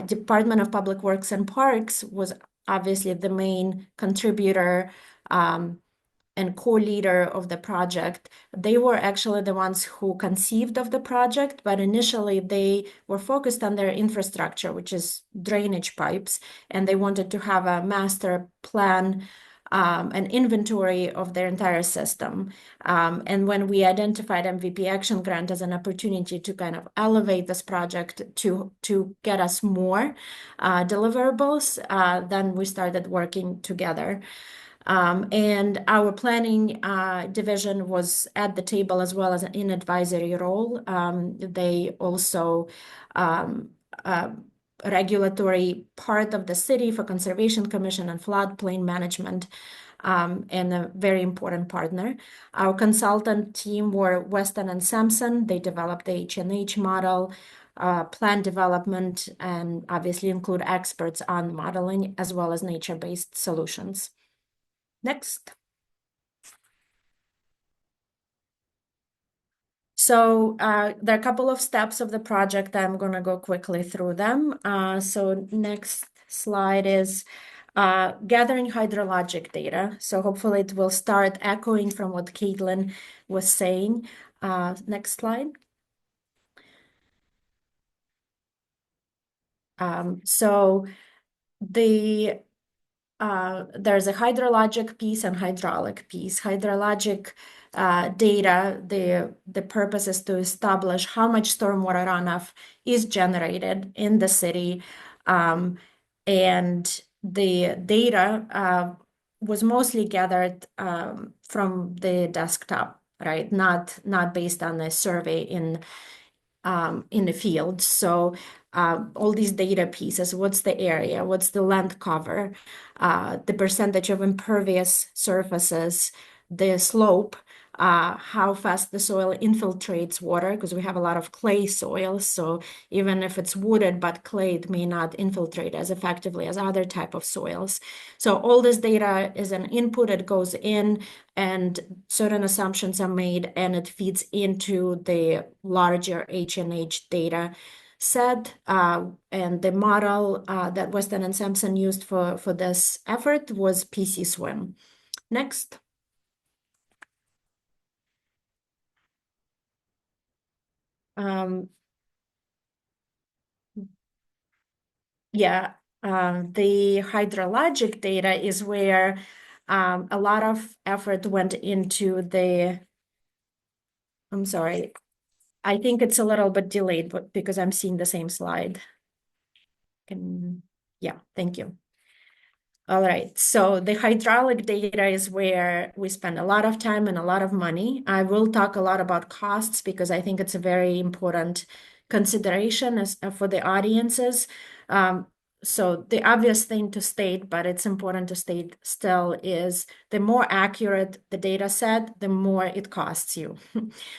Department of Public Works and Parks was obviously the main contributor and co-leader of the project. They were actually the ones who conceived of the project, but initially they were focused on their infrastructure, which is drainage pipes, and they wanted to have a master plan, an inventory of their entire system. And when we identified MVP Action Grant as an opportunity to kind of elevate this project to get us more deliverables, then we started working together. And our planning division was at the table as well as in advisory role. They also regulatory part of the city for Conservation Commission and floodplain management, and a very important partner. Our consultant team were Weston and Sampson. They developed the H&H model, plan development, and obviously include experts on modeling as well as nature-based solutions. Next. So there are a couple of steps of the project. I'm going to go quickly through them. So next slide is gathering hydrologic data. So hopefully it will start echoing from what Caitlin was saying. Next slide. So there's a hydrologic piece and hydraulic piece. Hydrologic data, the purpose is to establish how much stormwater runoff is generated in the city. And the data was mostly gathered from the desktop, right? Not based on a survey in the field. So all these data pieces, what's the area, what's the land cover, the percentage of impervious surfaces, the slope, how fast the soil infiltrates water, because we have a lot of clay soils. So even if it's wooded, but clay, it may not infiltrate as effectively as other type of soils. So all this data is an input, it goes in, and certain assumptions are made, and it feeds into the larger H&H data set. And the model that Weston and Sampson used for this effort was PC Swim. Next. Yeah, the hydrologic data is where a lot of effort went into I'm sorry, I think it's a little bit delayed because I'm seeing the same slide. Yeah, thank you. All right, so the hydraulic data is where we spend a lot of time and a lot of money. I will talk a lot about costs because I think it's a very important consideration for the audiences. So the obvious thing to state, but it's important to state still, is the more accurate the data set, the more it costs you,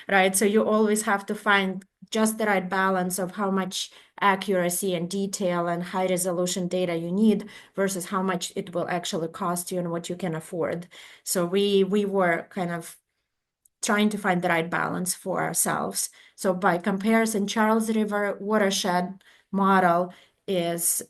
right? So you always have to find just the right balance of how much accuracy and detail and high resolution data you need versus how much it will actually cost you and what you can afford. So we were kind of trying to find the right balance for ourselves. So by comparison, Charles River watershed model is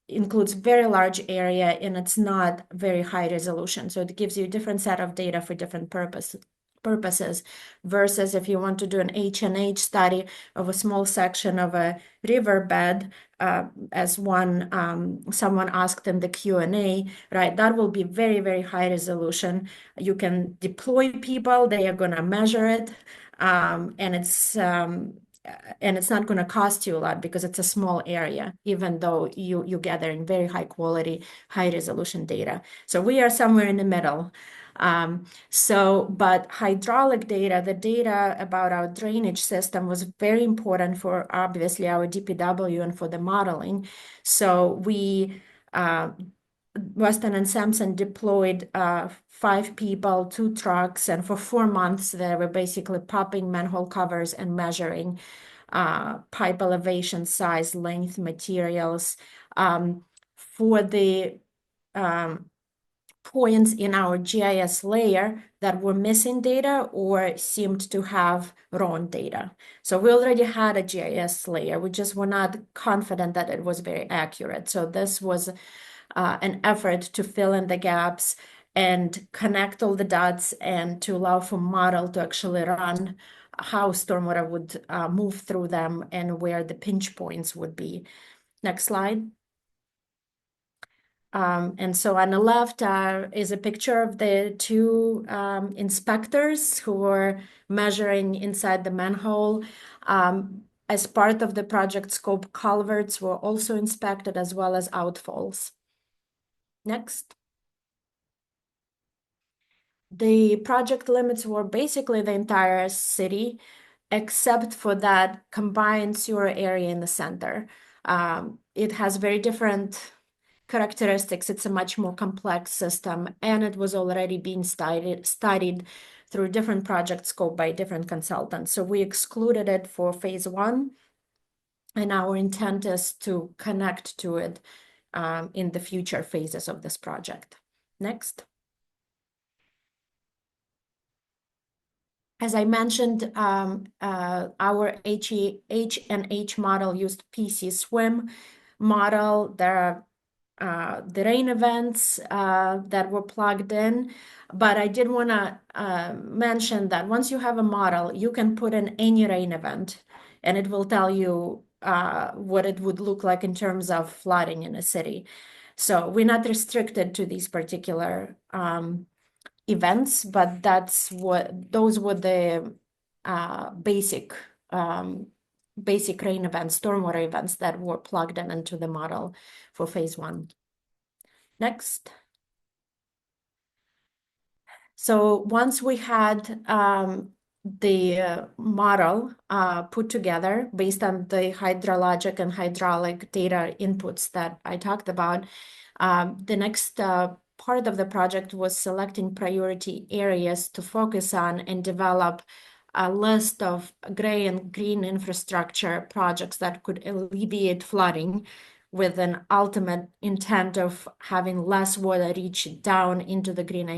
includes very large area and it's not very high resolution. So it gives you a different set of data for different purposes versus if you want to do an H&H study of a small section of a riverbed, as someone asked in the Q&A, right? That will be very, very high resolution. You can deploy people, they are going to measure it, and it's not going to cost you a lot because it's a small area, even though you're gathering very high quality, high resolution data. So we are somewhere in the middle. But hydraulic data, the data about our drainage system was very important for obviously our DPW and for the modeling. So we, Weston and Sampson deployed 5 people, 2 trucks, and for 4 months they were basically popping manhole covers and measuring pipe elevation, size, length, materials. For the points in our GIS layer that were missing data or seemed to have wrong data. So we already had a GIS layer. We just were not confident that it was very accurate. So this was an effort to fill in the gaps and connect all the dots and to allow for model to actually run how stormwater would move through them and where the pinch points would be. Next slide. And so on the left is a picture of the 2 inspectors who were measuring inside the manhole. As part of the project scope, culverts were also inspected as well as outfalls. Next. The project limits were basically the entire city, except for that combined sewer area in the center. It has very different characteristics. It's a much more complex system, and it was already being studied through different project scope by different consultants. So we excluded it for phase 1, and our intent is to connect to it in the future phases of this project. Next. As I mentioned, our H&H model used PC swim model. There are the rain events that were plugged in, but I did want to mention that once you have a model, you can put in any rain event, and it will tell you what it would look like in terms of flooding in a city. So we're not restricted to these particular events, but those were the basic rain events, stormwater events that were plugged into the model for phase 1. Next. So once we had the model put together based on the hydrologic and hydraulic data inputs that I talked about, the next part of the project was selecting priority areas to focus on and develop a list of gray and green infrastructure projects that could alleviate flooding with an ultimate intent of having less water reach down into the Green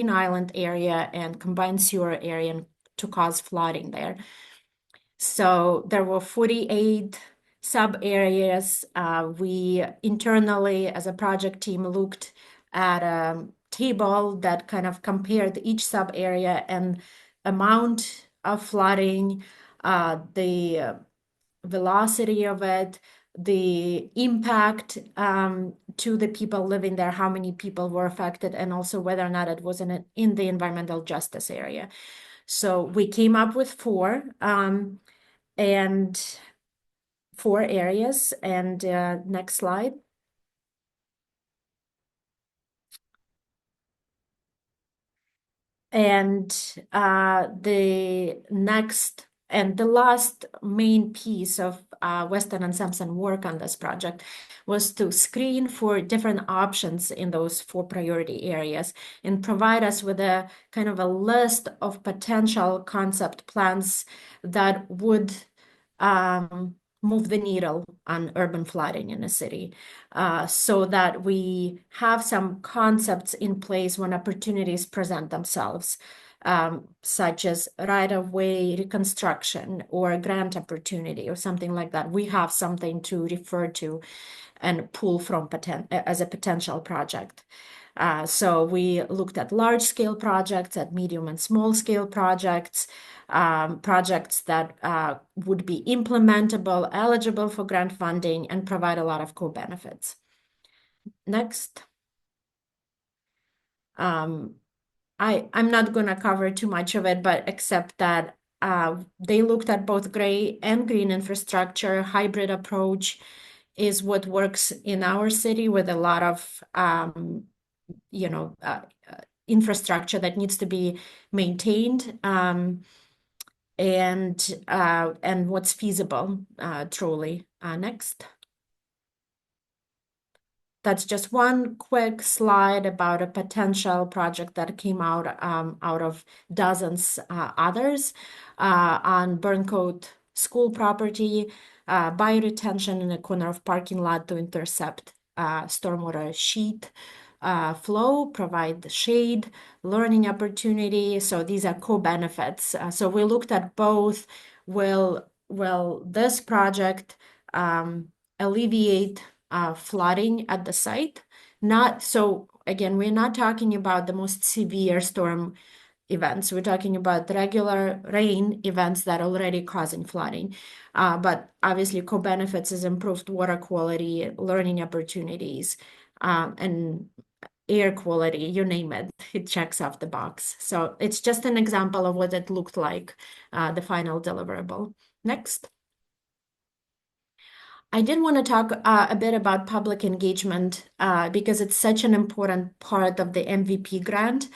Island area and combined sewer area to cause flooding there. So there were 48 sub areas. We internally, as a project team, looked at a table that kind of compared each sub area and amount of flooding, the velocity of it, the impact to the people living there, how many people were affected, and also whether or not it was in the environmental justice area. So we came up with four areas. And next slide. And the next and the last main piece of Weston and Sampson work on this project was to screen for different options in those four priority areas and provide us with a kind of a list of potential concept plans that would move the needle on urban flooding in a city, so that we have some concepts in place when opportunities present themselves, such as right-of-way reconstruction or a grant opportunity or something like that. We have something to refer to and pull from as a potential project. So we looked at large-scale projects, at medium and small-scale projects, projects that would be implementable, eligible for grant funding, and provide a lot of co-benefits. Next. I'm not going to cover too much of it, but except that they looked at both gray and green infrastructure. Hybrid approach is what works in our city with a lot of infrastructure that needs to be maintained, and what's feasible truly. Next. That's just one quick slide about a potential project that came out of dozens others on Burncoat School property, bioretention in a corner of parking lot to intercept stormwater sheet flow, provide shade, learning opportunity. So these are co-benefits. So we looked at both. Will this project alleviate flooding at the site? Not so. Again, we're not talking about the most severe storm events. We're talking about regular rain events that are already causing flooding. But obviously, co-benefits is improved water quality, learning opportunities, and air quality, you name it. It checks off the box. So it's just an example of what it looked like, the final deliverable. Next. I did want to talk a bit about public engagement because it's such an important part of the MVP grant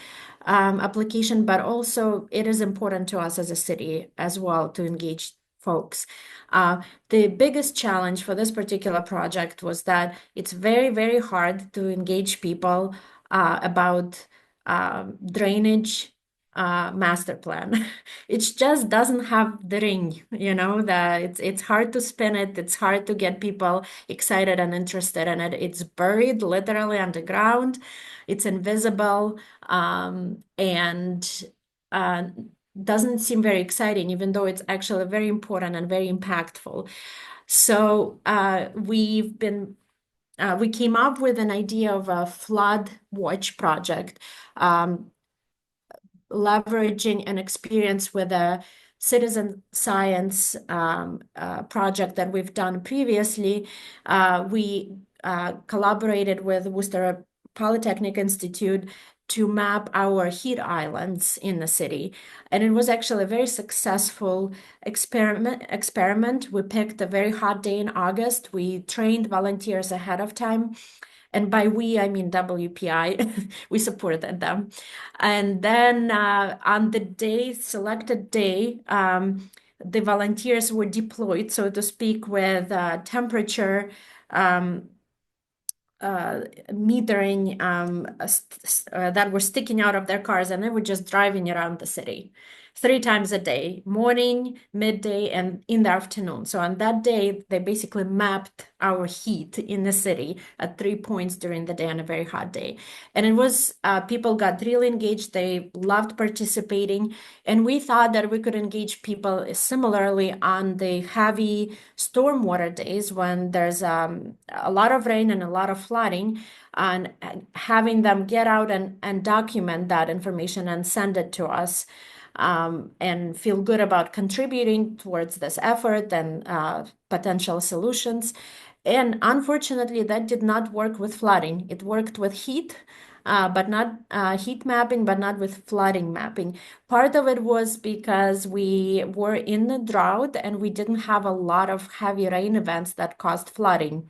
application, but also it is important to us as a city as well to engage folks. The biggest challenge for this particular project was that it's very, very hard to engage people about drainage master plan. It just doesn't have the ring, that it's hard to spin it. It's hard to get people excited and interested in it. It's buried literally underground. It's invisible, and doesn't seem very exciting, even though it's actually very important and very impactful. So we came up with an idea of a flood watch project, leveraging an experience with a citizen science project that we've done previously. We collaborated with Worcester Polytechnic Institute to map our heat islands in the city. And it was actually a very successful experiment. We picked a very hot day in August. We trained volunteers ahead of time. And by we, I mean WPI. We supported them. And then on the selected day, the volunteers were deployed, so to speak, with temperature metering that were sticking out of their cars, and they were just driving around the city 3 times a day, morning, midday, and in the afternoon. So on that day, they basically mapped our heat in the city at 3 points during the day on a very hot day. And it was, people got really engaged. They loved participating. And we thought that we could engage people similarly on the heavy stormwater days when there's a lot of rain and a lot of flooding. and having them get out and document that information and send it to us, and feel good about contributing towards this effort and potential solutions. And unfortunately, that did not work with flooding. It worked with heat, but not heat mapping, but not with flooding mapping. Part of it was because we were in the drought and we didn't have a lot of heavy rain events that caused flooding.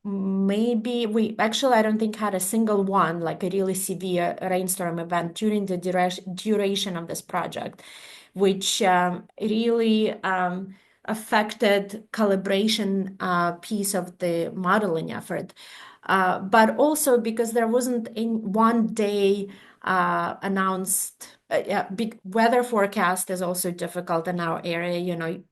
Maybe we actually, I don't think had a single one, like a really severe rainstorm event during the duration of this project, which really affected calibration piece of the modeling effort. But also because there wasn't in one day announced big weather forecast is also difficult in our area. You know,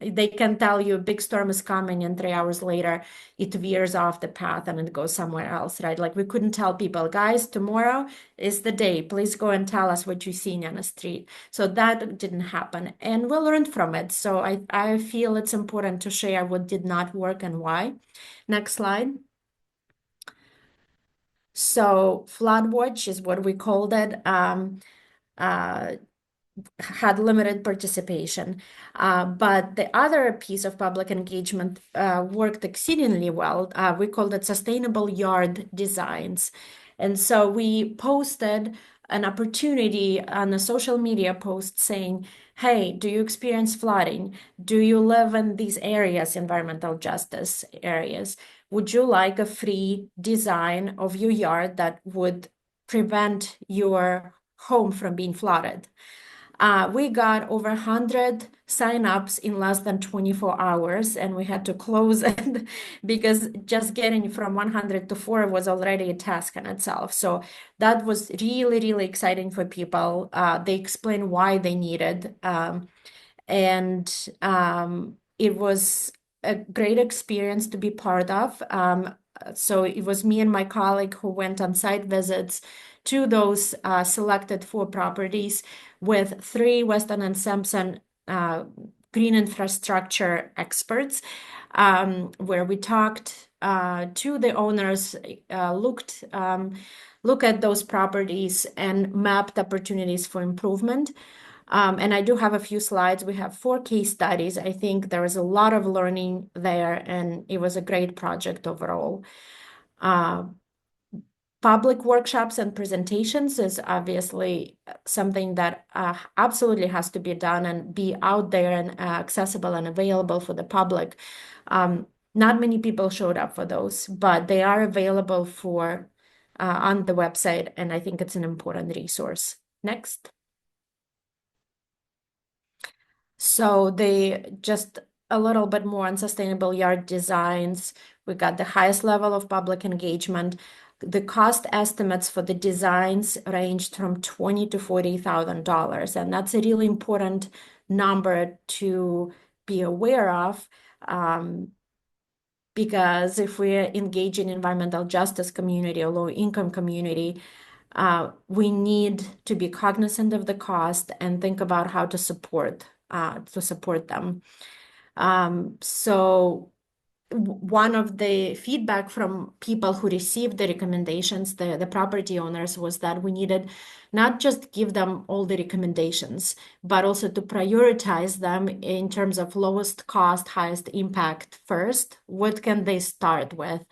they can tell you a big storm is coming, and 3 hours later it veers off the path and it goes somewhere else, right? Like we couldn't tell people, guys, tomorrow is the day. Please go and tell us what you're seeing on the street. So that didn't happen, and we learned from it. So I feel it's important to share what did not work and why. Next slide. So flood watch is what we called it. Had limited participation. But the other piece of public engagement worked exceedingly well. We called it sustainable yard designs. And so we posted an opportunity on a social media post saying, hey, do you experience flooding? Do you live in these areas, environmental justice areas? Would you like a free design of your yard that would prevent your home from being flooded? We got over 100 signups in less than 24 hours, and we had to close it because just getting from 100 to 4 was already a task in itself. So that was really, really exciting for people. They explained why they needed, and it was a great experience to be part of. So it was me and my colleague who went on site visits to those selected 4 properties with 3 Weston and Sampson green infrastructure experts, where we talked to the owners, look at those properties and mapped opportunities for improvement. And I do have a few slides. We have 4 case studies. I think there was a lot of learning there, and it was a great project overall. Public workshops and presentations is obviously something that absolutely has to be done and be out there and accessible and available for the public. Not many people showed up for those, but they are available for on the website, and I think it's an important resource. Next. So just a little bit more on sustainable yard designs. We got the highest level of public engagement. The cost estimates for the designs ranged from $20,000 to $40,000, and that's a really important number to be aware of, because if we're engaging environmental justice community or low income community, we need to be cognizant of the cost and think about how to support them. So one of the feedback from people who received the recommendations, the property owners, was that we needed not just give them all the recommendations, but also to prioritize them in terms of lowest cost, highest impact first. What can they start with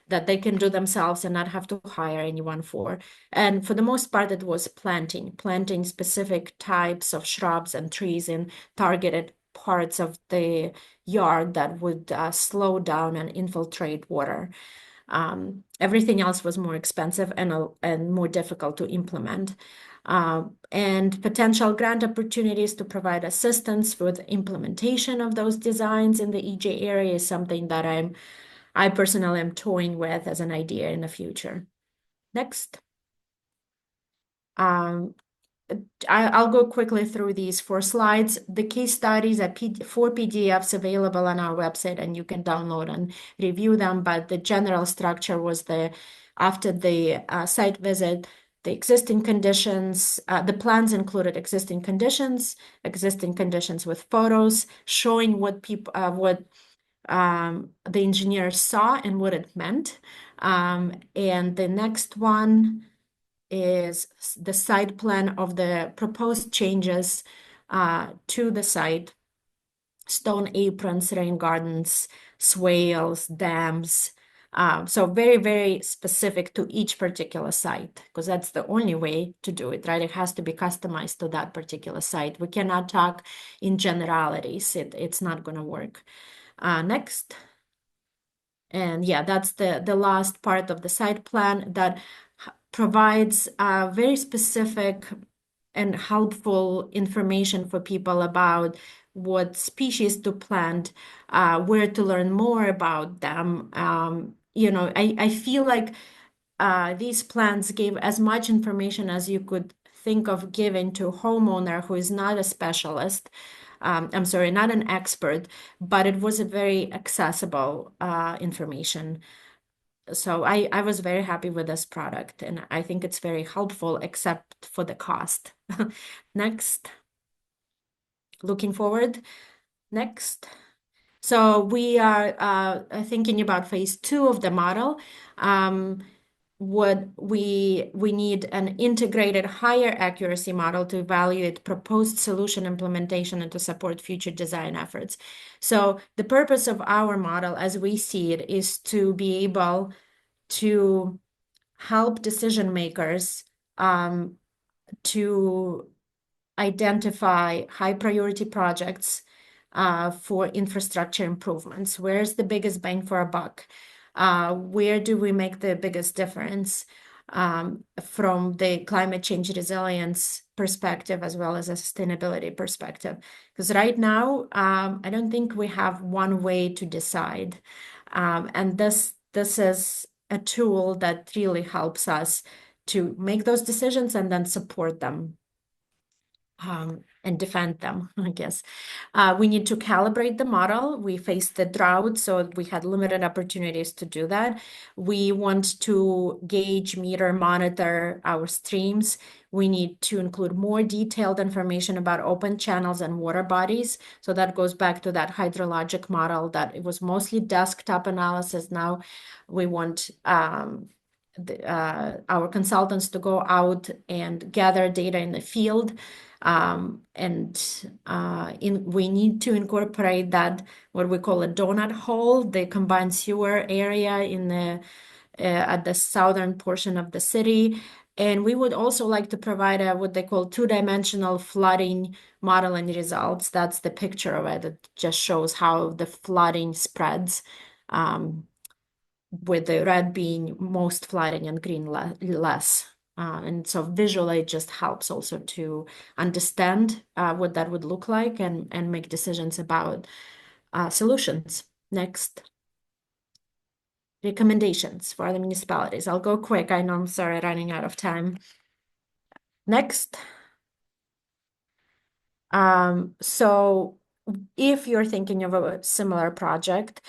that they can do themselves and not have to hire anyone for? And for the most part, it was planting specific types of shrubs and trees in targeted parts of the yard that would slow down and infiltrate water. Everything else was more expensive and more difficult to implement. And potential grant opportunities to provide assistance with implementation of those designs in the EJ area is something that I personally am toying with as an idea in the future. Next. I'll go quickly through these 4 slides. The case studies are 4 PDFs available on our website, and you can download and review them. But the general structure was after the site visit, the existing conditions, the plans included existing conditions with photos showing what the engineer saw and what it meant. And the next one is the site plan of the proposed changes to the site: stone aprons, rain gardens, swales, dams. So very, very specific to each particular site, because that's the only way to do it, right? It has to be customized to that particular site. We cannot talk in generalities. It's not going to work. Next. And yeah, that's the last part of the site plan that provides very specific and helpful information for people about what species to plant, where to learn more about them. I feel like these plans gave as much information as you could think of giving to a homeowner who is not a specialist. I'm sorry, not an expert, but it was a very accessible information. So I was very happy with this product, and I think it's very helpful, except for the cost. Next. Looking forward. Next. So we are thinking about phase 2 of the model. What we need an integrated higher accuracy model to evaluate proposed solution implementation and to support future design efforts. So the purpose of our model, as we see it, is to be able to help decision makers to identify high priority projects for infrastructure improvements. Where's the biggest bang for a buck? Where do we make the biggest difference from the climate change resilience perspective as well as a sustainability perspective? Because right now, I don't think we have one way to decide. And this is a tool that really helps us to make those decisions and then support them and defend them, I guess. We need to calibrate the model. We faced the drought, so we had limited opportunities to do that. We want to gauge, meter, monitor our streams. We need to include more detailed information about open channels and water bodies. So that goes back to that hydrologic model that it was mostly desktop analysis. Now we want our consultants to go out and gather data in the field. We need to incorporate that, what we call a donut hole, the combined sewer area in the at the southern portion of the city. And we would also like to provide what they call two-dimensional flooding modeling results. That's the picture of it. It just shows how the flooding spreads, with the red being most flooding and green less. And so visually it just helps also to understand what that would look like and make decisions about solutions. Next. Recommendations for the municipalities. I'll go quick. I know I'm sorry, running out of time. Next. So if you're thinking of a similar project,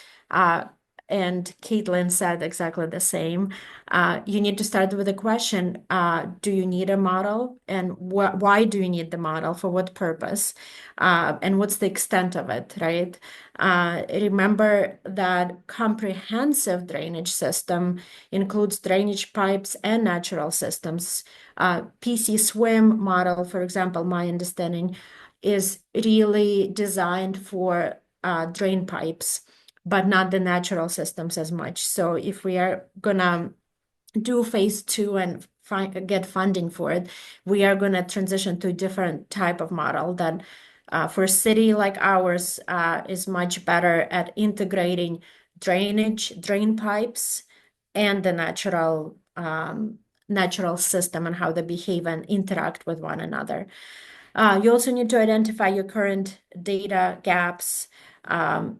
and Caitlin said exactly the same, you need to start with a question. Do you need a model? And why do you need the model? For what purpose? And what's the extent of it, right? Remember that comprehensive drainage system includes drainage pipes and natural systems. PC swim model, for example, my understanding is really designed for drain pipes, but not the natural systems as much. So if we are gonna do phase 2 and get funding for it, we are gonna transition to a different type of model that for a city like ours is much better at integrating drain pipes and the natural system and how they behave and interact with one another. You also need to identify your current data gaps.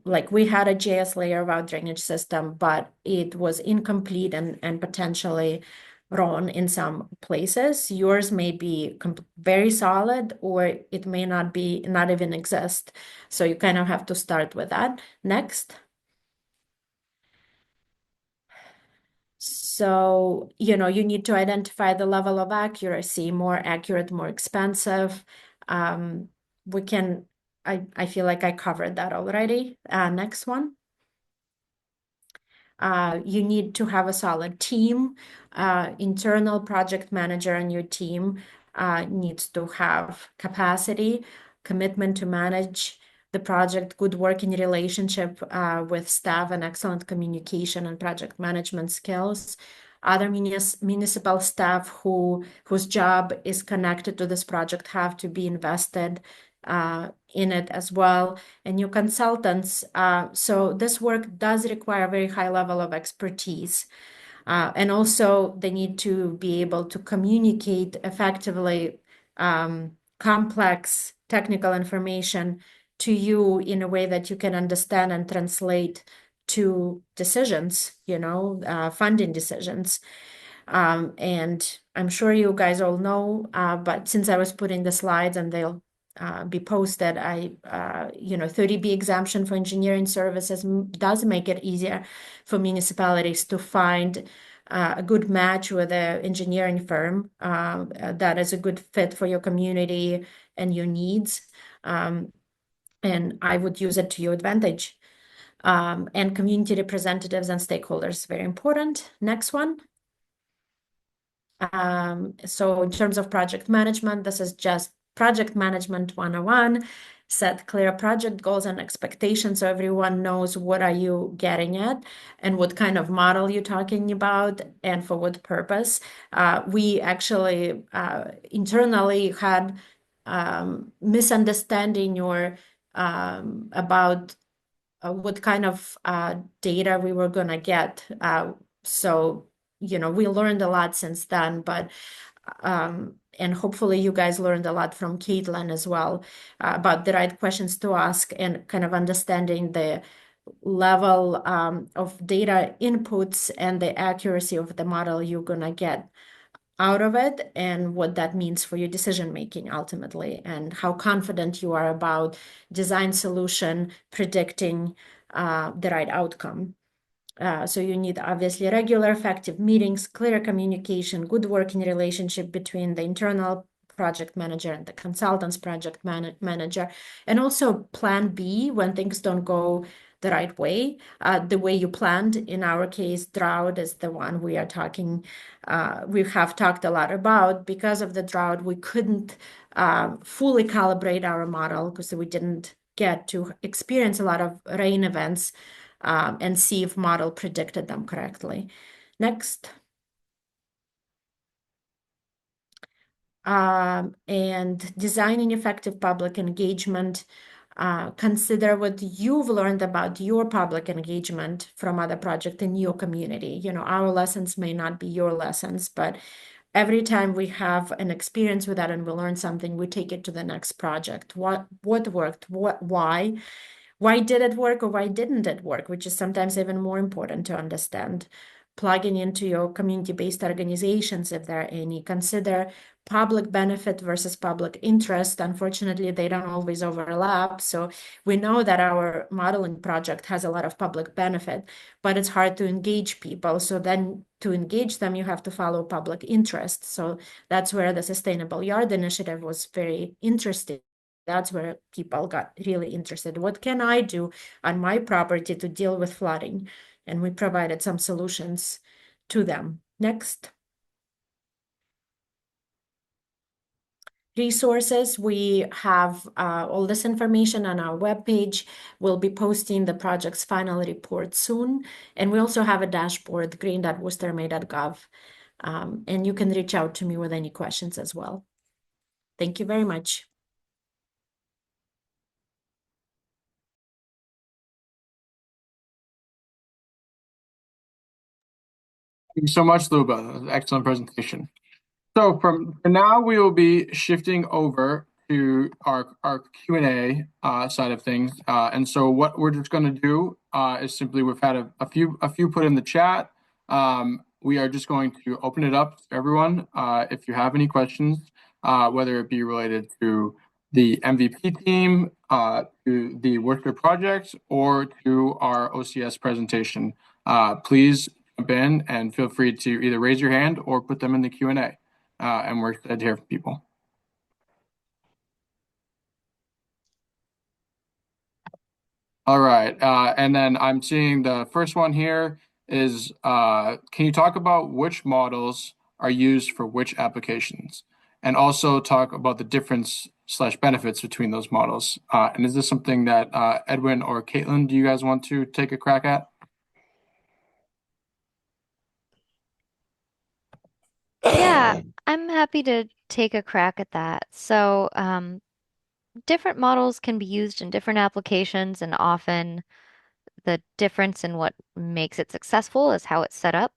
Like we had a JS layer of our drainage system, but it was incomplete and potentially wrong in some places. Yours may be very solid, or it may not even exist. So you kind of have to start with that. Next. So, you need to identify the level of accuracy, more accurate, more expensive. I feel like I covered that already. Next one. You need to have a solid team. Internal project manager on your team needs to have capacity, commitment to manage the project, good working relationship with staff, and excellent communication and project management skills. Other municipal staff whose job is connected to this project have to be invested in it as well, and your consultants. So this work does require a very high level of expertise. And also they need to be able to communicate effectively complex technical information to you in a way that you can understand and translate to decisions, funding decisions. And I'm sure you guys all know, but since I was putting the slides and they'll be posted, 30B exemption for engineering services does make it easier for municipalities to find a good match with an engineering firm that is a good fit for your community and your needs. And I would use it to your advantage. And community representatives and stakeholders, very important. Next one. So in terms of project management, this is just project management 101. Set clear project goals and expectations so everyone knows what are you getting at and what kind of model you're talking about and for what purpose. We actually internally had misunderstanding or about what kind of data we were going to get. So we learned a lot since then, but and hopefully you guys learned a lot from Caitlin as well about the right questions to ask and kind of understanding the level of data inputs and the accuracy of the model you're going to get out of it and what that means for your decision making ultimately and how confident you are about design solution predicting the right outcome. So you need obviously regular effective meetings, clear communication, good working relationship between the internal project manager and the consultant's project manager, and also plan B when things don't go the right way. The way you planned, in our case, drought is the one we are talking, we have talked a lot about. Because of the drought, we couldn't fully calibrate our model because we didn't get to experience a lot of rain events and see if model predicted them correctly. Next. And designing effective public engagement. Consider what you've learned about your public engagement from other projects in your community. Our lessons may not be your lessons, but every time we have an experience with that and we learn something, we take it to the next project. What worked? Why did it work or why didn't it work, which is sometimes even more important to understand. Plugging into your community-based organizations, if there are any. Consider public benefit versus public interest. Unfortunately, they don't always overlap. So we know that our modeling project has a lot of public benefit, but it's hard to engage people. So then to engage them, you have to follow public interest. So that's where the Sustainable Yard Initiative was very interesting. That's where people got really interested. What can I do on my property to deal with flooding? And we provided some solutions to them. Next. Resources. We have all this information on our webpage. We'll be posting the project's final report soon. And we also have a dashboard, green.worcestermay.gov. And you can reach out to me with any questions as well. Thank you very much. Thank you so much, Luba. Excellent presentation. So for now, we will be shifting over to our Q&A side of things. And so what we're just going to do is simply, we've had a few put in the chat. We are just going to open it up to everyone. If you have any questions, whether it be related to the MVP team, to the Worcester project, or to our OCS presentation, please jump in and feel free to either raise your hand or put them in the Q&A. And we're excited to hear from people. All right, and then I'm seeing the first one here is can you talk about which models are used for which applications? And also talk about the difference slash benefits between those models. And is this something that Edwin or Caitlin, do you guys want to take a crack at? Yeah, I'm happy to take a crack at that. So, different models can be used in different applications, and often the difference in what makes it successful is how it's set up.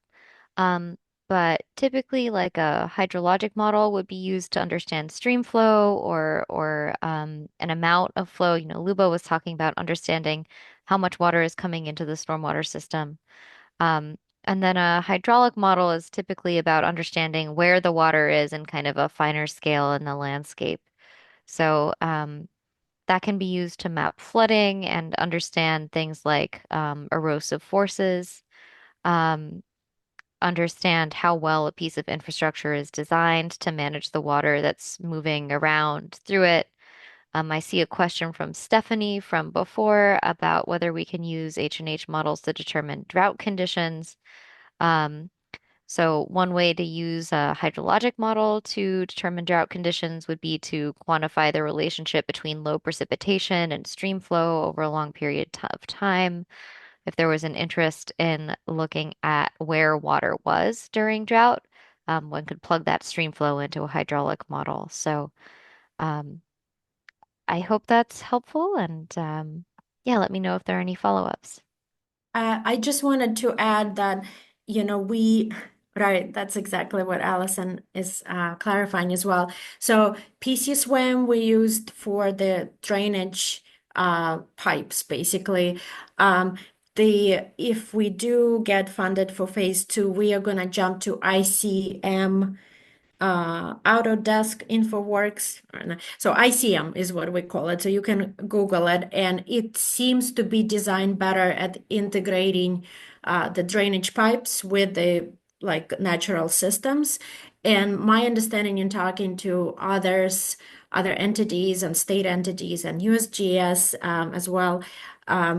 Um, but typically, like a hydrologic model would be used to understand stream flow or an amount of flow. You know, Luba was talking about understanding how much water is coming into the stormwater system. And then a hydraulic model is typically about understanding where the water is in kind of a finer scale in the landscape. So that can be used to map flooding and understand things like erosive forces, um, understand how well a piece of infrastructure is designed to manage the water that's moving around through it. I see a question from Stephanie from before about whether we can use H&H models to determine drought conditions. Um, so one way to use a hydrologic model to determine drought conditions would be to quantify the relationship between low precipitation and stream flow over a long period of time. If there was an interest in looking at where water was during drought, one could plug that stream flow into a hydraulic model. So um, I hope that's helpful, and yeah, let me know if there are any follow-ups. I just wanted to add that, right, that's exactly what Allison is clarifying as well. So PC swim we used for the drainage pipes, basically. Um, if we do get funded for phase two, we are gonna jump to ICM Autodesk InfoWorks. So ICM is what we call it. So you can Google it, and it seems to be designed better at integrating the drainage pipes with the like natural systems. And my understanding in talking to other entities and state entities and USGS as well,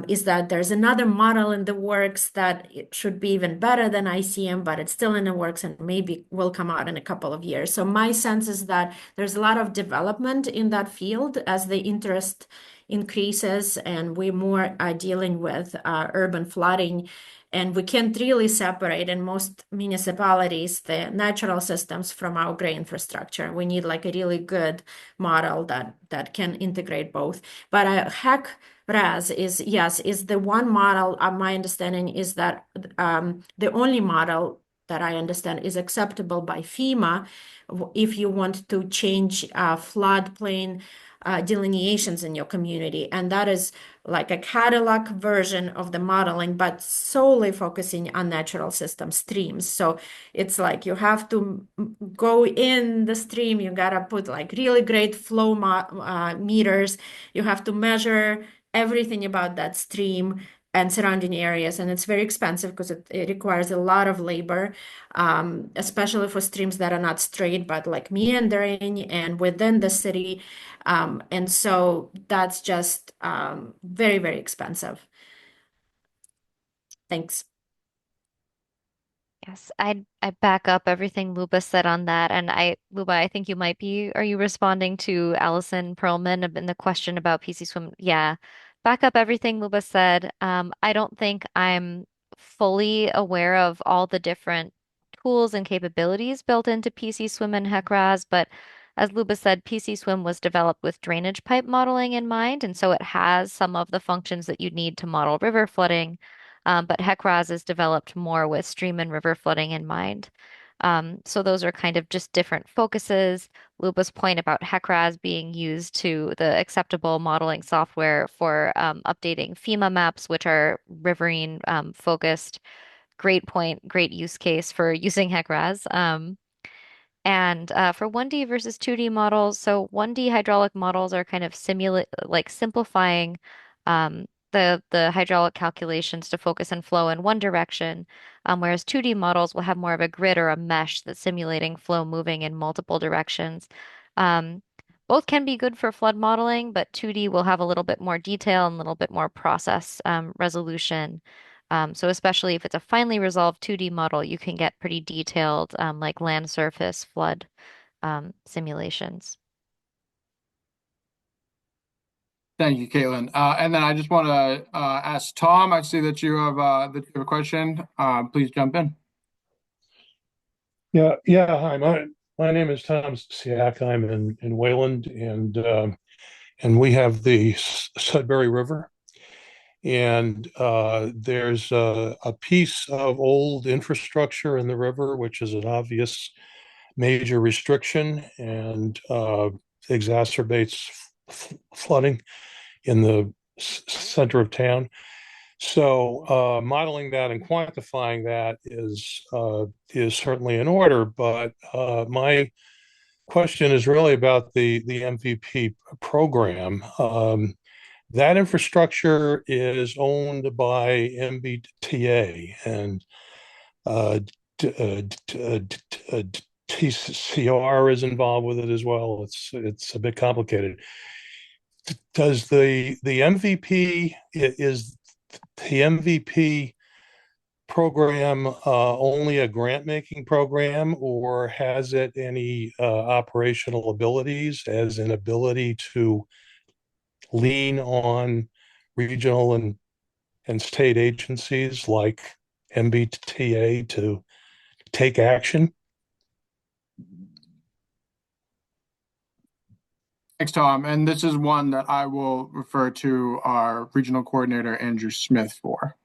is that there's another model in the works that it should be even better than ICM, but it's still in the works and maybe will come out in a couple of years. So my sense is that there's a lot of development in that field as the interest increases and we're more dealing with urban flooding. And we can't really separate in most municipalities the natural systems from our gray infrastructure. We need like a really good model that can integrate both. But HEC RAS is, yes, is the one model. My understanding is that the only model that I understand is acceptable by FEMA if you want to change floodplain delineations in your community. And that is like a Cadillac version of the modeling, but solely focusing on natural system streams. So it's like you have to go in the stream, you gotta put like really great flow meters, you have to measure everything about that stream and surrounding areas. And it's very expensive because it requires a lot of labor, especially for streams that are not straight, but like meandering and within the city. And so that's just very, very expensive. Thanks. Yes, I back up everything Luba said on that. And Luba, I think are you responding to Allison Perlman in the question about PC swim? Yeah, back up everything Luba said. I don't think I'm fully aware of all the different tools and capabilities built into PC swim and HEC-RAS, but as Luba said, PC swim was developed with drainage pipe modeling in mind, and so it has some of the functions that you need to model river flooding. But HEC-RAS is developed more with stream and river flooding in mind. So those are kind of just different focuses. Luba's point about HEC-RAS being used to the acceptable modeling software for updating FEMA maps, which are riverine focused. Great point, great use case for using HEC-RAS. And for 1D versus 2D models, so 1D hydraulic models are kind of simplifying the hydraulic calculations to focus and flow in one direction, whereas 2D models will have more of a grid or a mesh that's simulating flow moving in multiple directions. Um, Both can be good for flood modeling, but 2D will have a little bit more detail and a little bit more process resolution. So especially if it's a finely resolved 2D model, you can get pretty detailed, like land surface flood simulations. Thank you, Caitlin. And then I just want to ask Tom. I see that you have a question. Please jump in. Yeah. Hi, my name is Tom Siak. I'm in Wayland, and we have the Sudbury River, and there's a piece of old infrastructure in the river, which is an obvious major restriction and exacerbates flooding in the center of town. So modeling that and quantifying that is certainly in order. But my question is really about the MVP program. That infrastructure is owned by MBTA, and uh, TCR is involved with it as well. It's a bit complicated. Does the MVP is the MVP program only a grant making program, or has it any operational abilities, as an ability to lean on regional and state agencies like MBTA to take action? Thanks, Tom. And this is one that I will refer to our regional coordinator, Andrew Smith, for.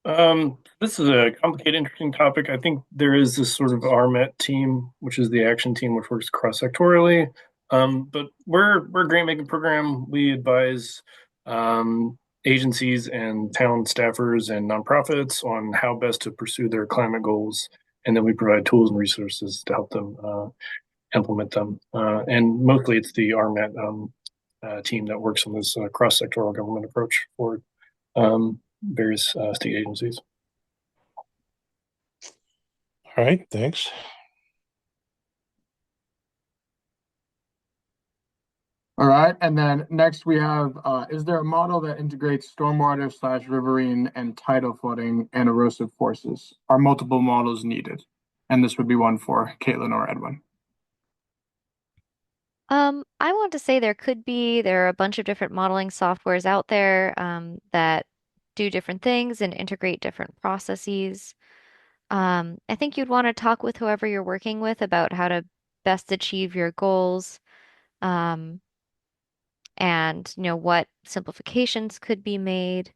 This is a complicated, interesting topic. I think there is this sort of RMET team, which is the action team, which works cross-sectorally. But we're a grant making program. We advise agencies and town staffers and nonprofits on how best to pursue their climate goals, and then we provide tools and resources to help them implement them. And mostly, it's the RMET team that works on this cross-sectoral government approach for various state agencies. All right, thanks. All right, and then next we have, is there a model that integrates stormwater / riverine and tidal flooding and erosive forces? Are multiple models needed? And this would be one for Caitlin or Edwin. I want to say there are a bunch of different modeling softwares out there that do different things and integrate different processes. I think you'd want to talk with whoever you're working with about how to best achieve your goals, um, and what simplifications could be made.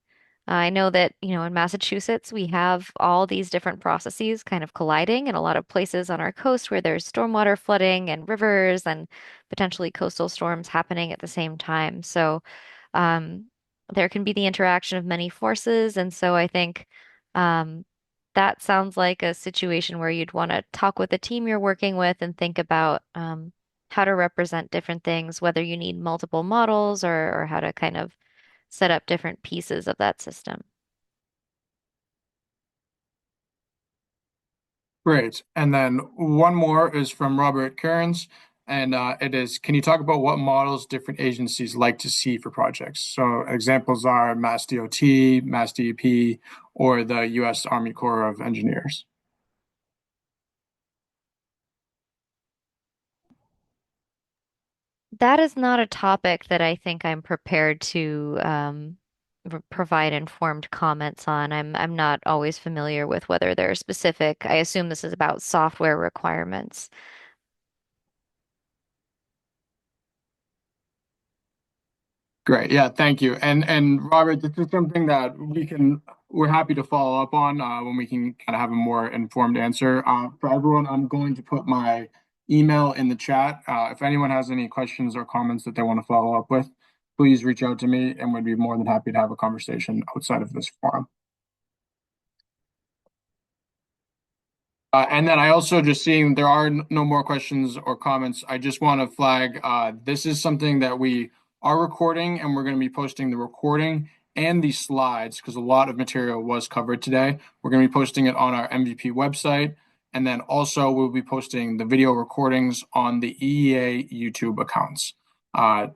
I know that, in Massachusetts, we have all these different processes kind of colliding in a lot of places on our coast where there's stormwater flooding and rivers and potentially coastal storms happening at the same time. So, um, there can be the interaction of many forces. And so I think, um, that sounds like a situation where you'd want to talk with the team you're working with and think about, how to represent different things, whether you need multiple models or how to kind of set up different pieces of that system. Great. And then one more is from Robert Cairns, and it is, can you talk about what models different agencies like to see for projects? So examples are Mass DOT, Mass DEP, or the U.S. Army Corps of Engineers. That is not a topic that I think I'm prepared to provide informed comments on. I'm not always familiar with whether they're specific. I assume this is about software requirements. Great. Yeah, thank you. And Robert, this is something that we're happy to follow up on when we can kind of have a more informed answer. For everyone, I'm going to put my email in the chat. If anyone has any questions or comments that they want to follow up with, please reach out to me and we'd be more than happy to have a conversation outside of this forum. And then I also just seeing there are no more questions or comments. I just want to flag this is something that we are recording, and we're going to be posting the recording and the slides because a lot of material was covered today. We're going to be posting it on our MVP website, and then also we'll be posting the video recordings on the EEA YouTube accounts.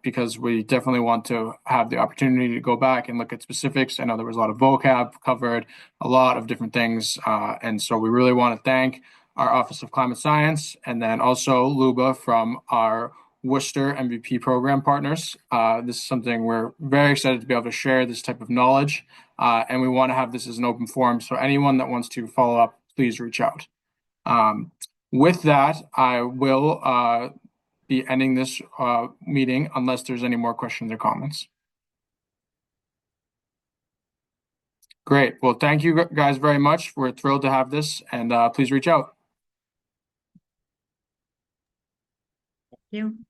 because we definitely want to have the opportunity to go back and look at specifics. I know there was a lot of vocab covered, a lot of different things. And so we really want to thank our Office of Climate Science and then also Luba from our Worcester MVP program partners. This is something we're very excited to be able to share this type of knowledge. And we want to have this as an open forum. So anyone that wants to follow up, please reach out. With that, I will be ending this meeting unless there's any more questions or comments. Great. Well, thank you guys very much. We're thrilled to have this, and please reach out. Thank you.